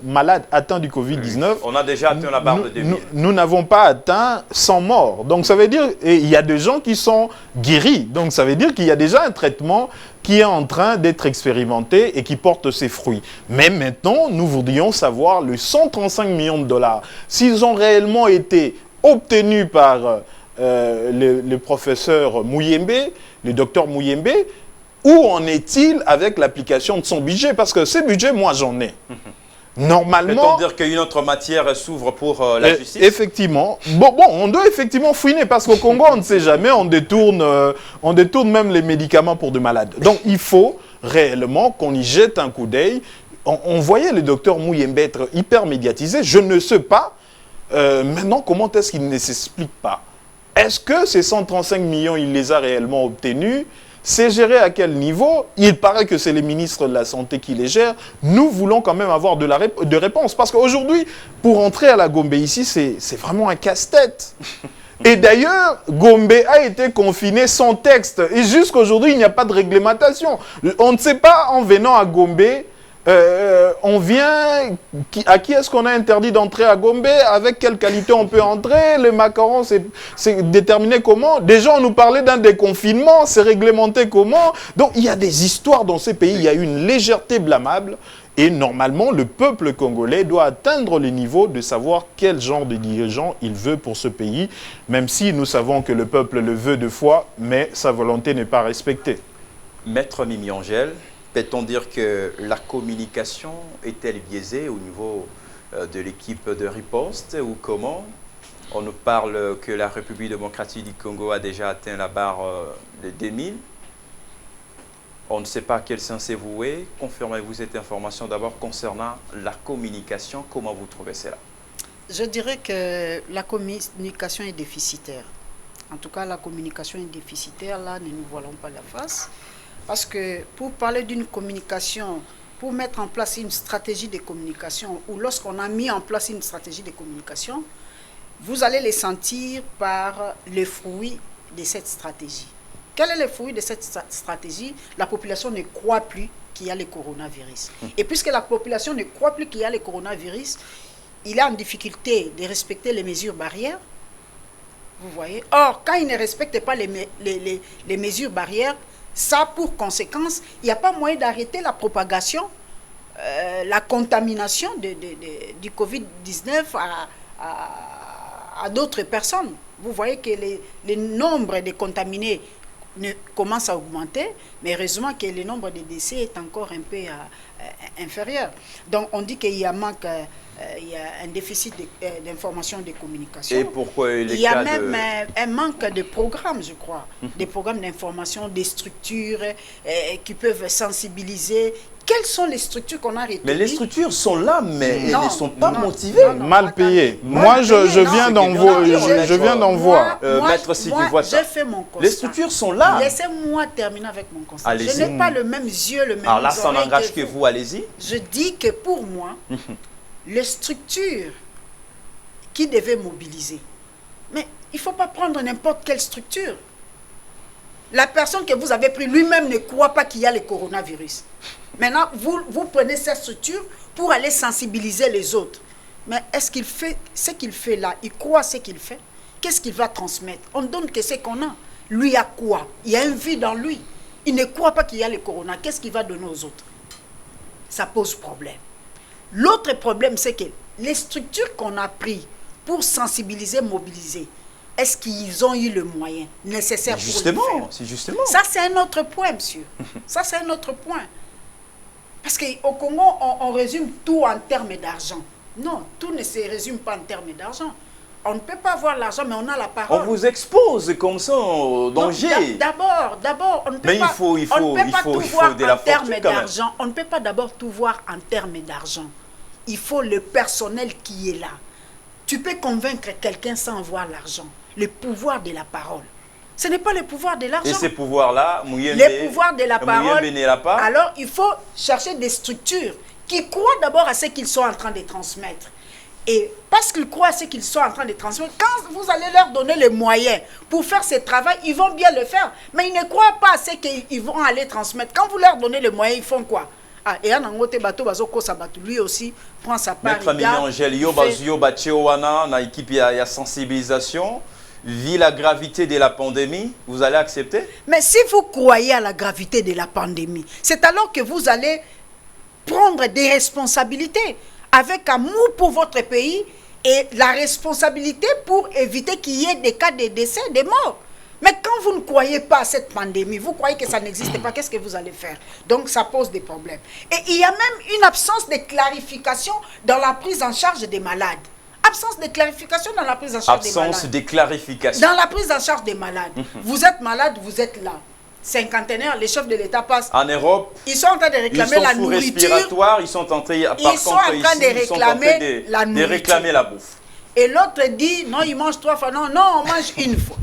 malades atteints du Covid-19. On a déjà atteint la barre de 2000. Nous n'avons pas atteint 100 morts. Donc ça veut dire qu'il y a des gens qui sont guéris. Donc ça veut dire qu'il y a déjà un traitement qui est en train d'être expérimenté et qui porte ses fruits. Mais maintenant, nous voudrions savoir les 135 millions de dollars. S'ils ont réellement été obtenus par le professeur Mouyembe, le docteur Mouyembe, où en est-il avec l'application de son budget? Parce que ce budget, moi, j'en ai. Normalement... Peut-on dire qu'une autre matière s'ouvre pour la justice? Effectivement. Bon, on doit effectivement fouiner parce qu'au Congo, on ne sait jamais, on détourne même les médicaments pour de malades. Donc, il faut réellement qu'on y jette un coup d'œil. On voyait le docteur Mouyembe être hyper médiatisé. Je ne sais pas maintenant comment est-ce qu'il ne s'explique pas. Est-ce que ces 135 millions, il les a réellement obtenus? C'est géré à quel niveau? Il paraît que c'est les ministres de la Santé qui les gèrent. Nous voulons quand même avoir de réponses. Parce qu'aujourd'hui, pour entrer à la Gombe ici, c'est vraiment un casse-tête. Et d'ailleurs, Gombe a été confiné sans texte. Et jusqu'aujourd'hui, il n'y a pas de réglementation. On ne sait pas, en venant à Gombe, on vient, à qui est-ce qu'on a interdit d'entrer à Gombe? Avec quelle qualité on peut entrer? Le macaron, c'est déterminé comment? Déjà, on nous parlait d'un déconfinement, c'est réglementé comment? Donc, il y a des histoires dans ces pays, il y a une légèreté blâmable. Et normalement, le peuple congolais doit atteindre le niveau de savoir quel genre de dirigeant il veut pour ce pays, même si nous savons que le peuple le veut de foi, mais sa volonté n'est pas respectée. Maître Mimi Angèle, peut-on dire que la communication est-elle biaisée au niveau de l'équipe de riposte ou comment? On nous parle que la République démocratique du Congo a déjà atteint la barre de 2000. On ne sait pas à quel sens c'est voué. Confirmez-vous cette information d'abord concernant la communication. Comment vous trouvez cela? Je dirais que la communication est déficitaire. En tout cas, la communication est déficitaire. Là, ne nous voilons pas la face. Parce que pour parler d'une communication, pour mettre en place une stratégie de communication, ou lorsqu'on a mis en place une stratégie de communication, vous allez les sentir par les fruits de cette stratégie. Quel est le fruit de cette stratégie? La population ne croit plus qu'il y a le coronavirus. Et puisque la population ne croit plus qu'il y a le coronavirus, il est en difficulté de respecter les mesures barrières. Vous voyez. Or, quand il ne respecte pas les mesures barrières, ça a pour conséquence, il n'y a pas moyen d'arrêter la propagation, la contamination du Covid-19 à d'autres personnes. Vous voyez que le nombre de contaminés commence à augmenter, mais heureusement que le nombre de décès est encore un peu inférieur. Donc on dit qu'il y a un déficit d'information et de communication. Et pourquoi il y a même un manque de programmes, je crois, des programmes d'information, des structures qui peuvent sensibiliser. Quelles sont les structures qu'on a retenues? Mais les structures sont là, mais elles ne sont pas motivées. Mal payées. Moi, je viens d'en voir. Maître Sidi Voissa. J'ai fait mon constat. Les structures sont là. Laissez-moi terminer avec mon constat. Je Allez-y. n'ai pas le même yeux, le même Alors là, ça oreille n'engage que vous, allez-y. Je dis que pour moi, les structures qui devaient mobiliser, mais il ne faut pas prendre n'importe quelle structure. La personne que vous avez prise lui-même ne croit pas qu'il y a le coronavirus. Maintenant, vous prenez cette structure pour aller sensibiliser les autres. Mais est-ce qu'il fait ce qu'il fait là? Il croit ce qu'il fait? Qu'est-ce qu'il va transmettre? On donne que ce qu'on a. Lui a quoi? Il y a un vide en lui. Il ne croit pas qu'il y a le corona. Qu'est-ce qu'il va donner aux autres? Ça pose problème. L'autre problème, c'est que les structures qu'on a prises pour sensibiliser, mobiliser, est-ce qu'ils ont eu le moyen nécessaire pour le faire? C'est justement. Ça, c'est un autre point, monsieur. Ça, c'est un autre point. Parce qu'au Congo, on résume tout en termes d'argent. Non, tout ne se résume pas en termes d'argent. On ne peut pas avoir l'argent, mais on a la parole. On vous expose comme ça au danger. D'abord, on ne peut mais pas, il faut de la fortune quand même. On ne peut pas d'abord tout voir en termes d'argent. Il faut le personnel qui est là. Tu peux convaincre quelqu'un sans avoir l'argent. Le pouvoir de la parole. Ce n'est pas le pouvoir de l'argent. Et ces pouvoirs-là, les pouvoirs de la parole, alors il faut chercher des structures qui croient d'abord à ce qu'ils sont en train de transmettre. Et parce qu'ils croient à ce qu'ils sont en train de transmettre, quand vous allez leur donner les moyens pour faire ce travail, ils vont bien le faire. Mais ils ne croient pas à ce qu'ils vont aller transmettre. Quand vous leur donnez les moyens, ils font quoi? Ah, et lui aussi prend sa part. Maître Angèle, na équipe il y a sensibilisation. Vu la gravité de la pandémie, vous allez accepter? Mais si vous croyez à la gravité de la pandémie, c'est alors que vous allez prendre des responsabilités avec amour pour votre pays et la responsabilité pour éviter qu'il y ait des cas de décès, des morts. Mais quand vous ne croyez pas à cette pandémie, vous croyez que ça n'existe pas, qu'est-ce que vous allez faire? Donc ça pose des problèmes. Et il y a même une absence de clarification dans la prise en charge des malades. Absence de clarification dans la prise en charge des malades. Absence de clarification. Dans la prise en charge des malades. Vous êtes malade, vous êtes là. Cinquantenaire, les chefs de l'État passent. En Europe, ils sont en train de réclamer la nourriture. Ils sont en train de réclamer la bouffe. Et l'autre dit, non, il mange 3 fois. Non, on mange une fois.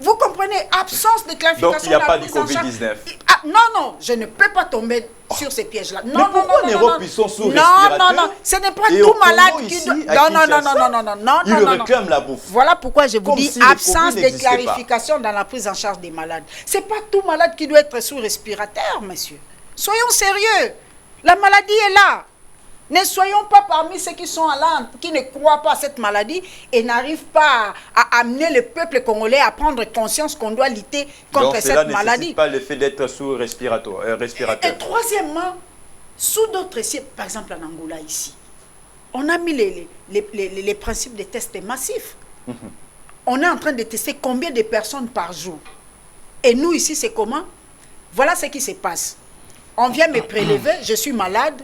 Vous comprenez, absence de clarification. Donc il n'y a pas du Covid-19. Non, je ne peux pas tomber sur ces pièges-là. Non, pourquoi en Europe ils sont sous respirateur? Non, ce n'est pas tout malade qui doit... Non. Ils réclament la bouffe. Voilà pourquoi je vous dis absence de clarification dans la prise en charge des malades. Ce n'est pas tout malade qui doit être sous respirateur, monsieur. Soyons sérieux. La maladie est là. Ne soyons pas parmi ceux qui sont là, qui ne croient pas à cette maladie et n'arrivent pas à amener le peuple congolais à prendre conscience qu'on doit lutter contre cette maladie. Donc cela ne nécessite pas le fait d'être sous respirateur. Et troisièmement, sous d'autres sites, par exemple en Angola ici, on a mis les principes des tests massifs. On est en train de tester combien de personnes par jour. Et nous ici, c'est comment? Voilà ce qui se passe. On vient me prélever, je suis malade.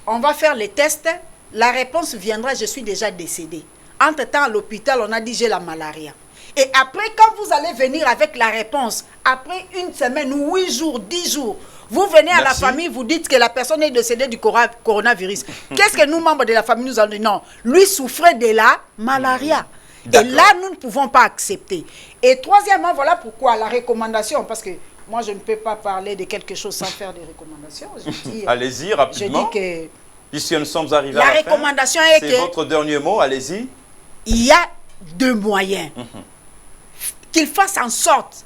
On va faire les tests, la réponse viendra, je suis déjà décédé. Entre-temps, à l'hôpital, on a dit j'ai la malaria. Et après, quand vous allez venir avec la réponse, après une semaine, 8 jours, 10 jours, vous venez à la famille, vous dites que la personne est décédée du coronavirus. Qu'est-ce que nous, membres de la famille, nous allons dire? Non, lui souffrait de la malaria. Et là, nous ne pouvons pas accepter. Et troisièmement, voilà pourquoi la recommandation, parce que moi, je ne peux pas parler de quelque chose sans faire des recommandations. Allez-y, rapidement. Je dis que puisque nous sommes arrivés à la fin, recommandation est que... C'est votre dernier mot, allez-y. Il y a 2 moyens. Qu'il fasse en sorte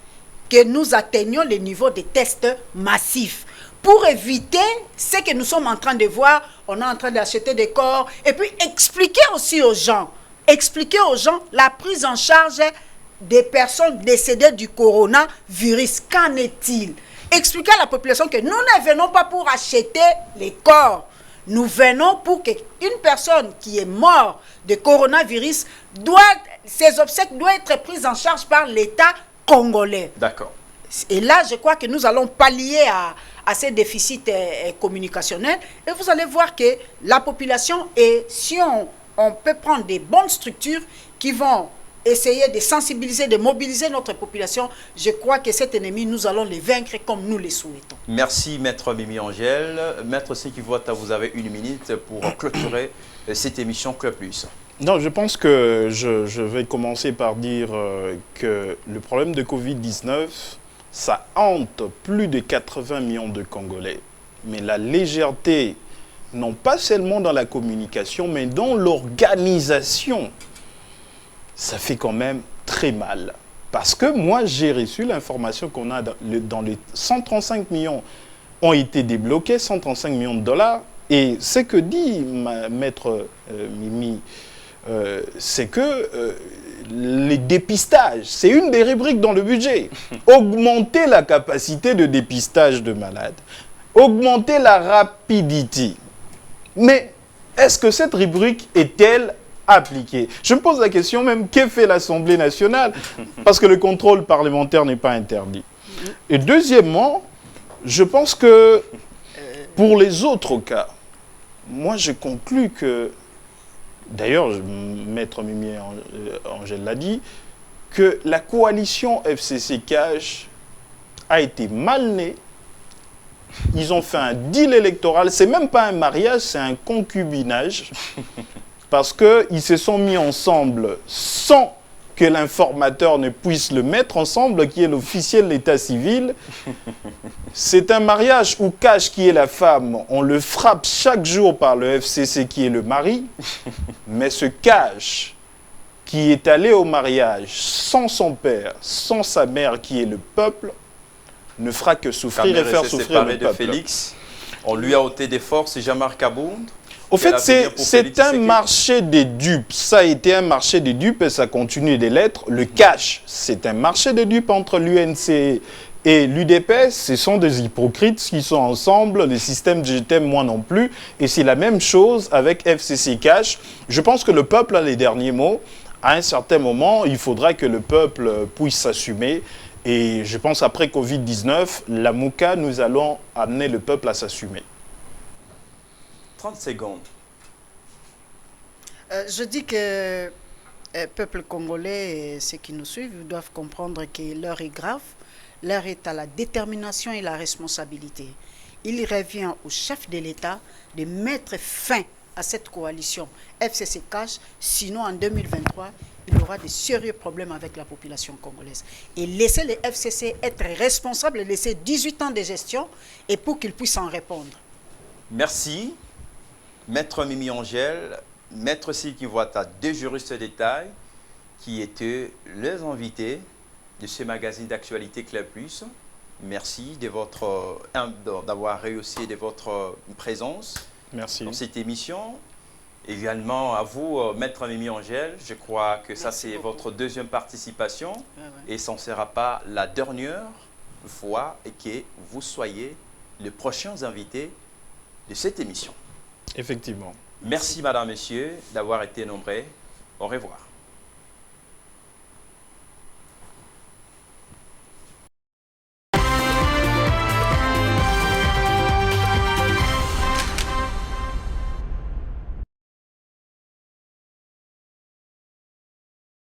que nous atteignions le niveau de tests massifs pour éviter ce que nous sommes en train de voir. On est en train d'acheter des corps et puis expliquer aussi aux gens la prise en charge des personnes décédées du coronavirus. Qu'en est-il? Expliquer à la population que nous ne venons pas pour acheter les corps. Nous venons pour qu'une personne qui est morte de coronavirus, ses obsèques doivent être prises en charge par l'État congolais. D'accord. Et là, je crois que nous allons pallier à ces déficits communicationnels. Et vous allez voir que la population, et si on peut prendre des bonnes structures qui vont essayer de sensibiliser, de mobiliser notre population, je crois que cet ennemi, nous allons le vaincre comme nous le souhaitons. Merci, Maître Mimi Angèle. Maître Sekivuata, vous avez 1 minute pour clôturer cette émission Club Plus. Non, je pense que je vais commencer par dire que le problème de Covid-19, ça hante plus de 80 millions de Congolais. Mais la légèreté, non pas seulement dans la communication, mais dans l'organisation, ça fait quand même très mal. Parce que moi, j'ai reçu l'information qu'on a dans les 135 millions ont été débloqués, 135 millions de dollars. Et ce que dit Maître Mimi, c'est que les dépistages, c'est une des rubriques dans le budget. Augmenter la capacité de dépistage de malades. Augmenter la rapidité. Mais est-ce que cette rubrique est-elle appliquée? Je me pose la question même, qu'est fait l'Assemblée nationale? Parce que le contrôle parlementaire n'est pas interdit. Et deuxièmement, je pense que pour les autres cas, moi je conclus que, d'ailleurs, Maître Mimi Angèle l'a dit, que la coalition FCC-CAJ a été mal née. Ils ont fait un deal électoral. C'est même pas un mariage, c'est un concubinage. Parce qu'ils se sont mis ensemble sans que l'informateur ne puisse le mettre ensemble, qui est l'officiel de l'état civil. C'est un mariage où CAJ, qui est la femme, on le frappe chaque jour par le FCC, qui est le mari. Mais ce CAJ, qui est allé au mariage sans son père, sans sa mère, qui est le peuple, ne fera que souffrir et faire souffrir le peuple. Félix, on lui a ôté des forces, c'est Jean-Marc Abound. Au fait, c'est un marché des dupes. Ça a été un marché des dupes et ça continue de l'être. Le cash, c'est un marché des dupes entre l'UNC et l'UDPS. Ce sont des hypocrites qui sont ensemble. Le système GTM, moi non plus. Et c'est la même chose avec FCC Cash. Je pense que le peuple a les derniers mots. À un certain moment, il faudra que le peuple puisse s'assumer. Et je pense après Covid-19, la MOUCA, nous allons amener le peuple à s'assumer. 30 secondes. Je dis que peuple congolais et ceux qui nous suivent doivent comprendre que l'heure est grave. L'heure est à la détermination et la responsabilité. Il revient au chef de l'État de mettre fin à cette coalition FCC-CAJ. Sinon, en 2023, il y aura de sérieux problèmes avec la population congolaise. Et laisser les FCC être responsables, laisser 18 ans de gestion et pour qu'ils puissent en répondre. Merci. Maître Mimi Angèle, Maître Sekivuata, 2 juristes d'État qui étaient les invités de ce magazine d'actualité Club Plus. Merci d'avoir réussi de votre présence. Merci. Dans cette émission. Également à vous, Maître Mimi Angèle. Je crois que ça, c'est votre 2e participation. Et ce ne sera pas la dernière fois que vous soyez les prochains invités de cette émission. Effectivement. Merci, madame, messieurs, d'avoir été nombreux. Au revoir.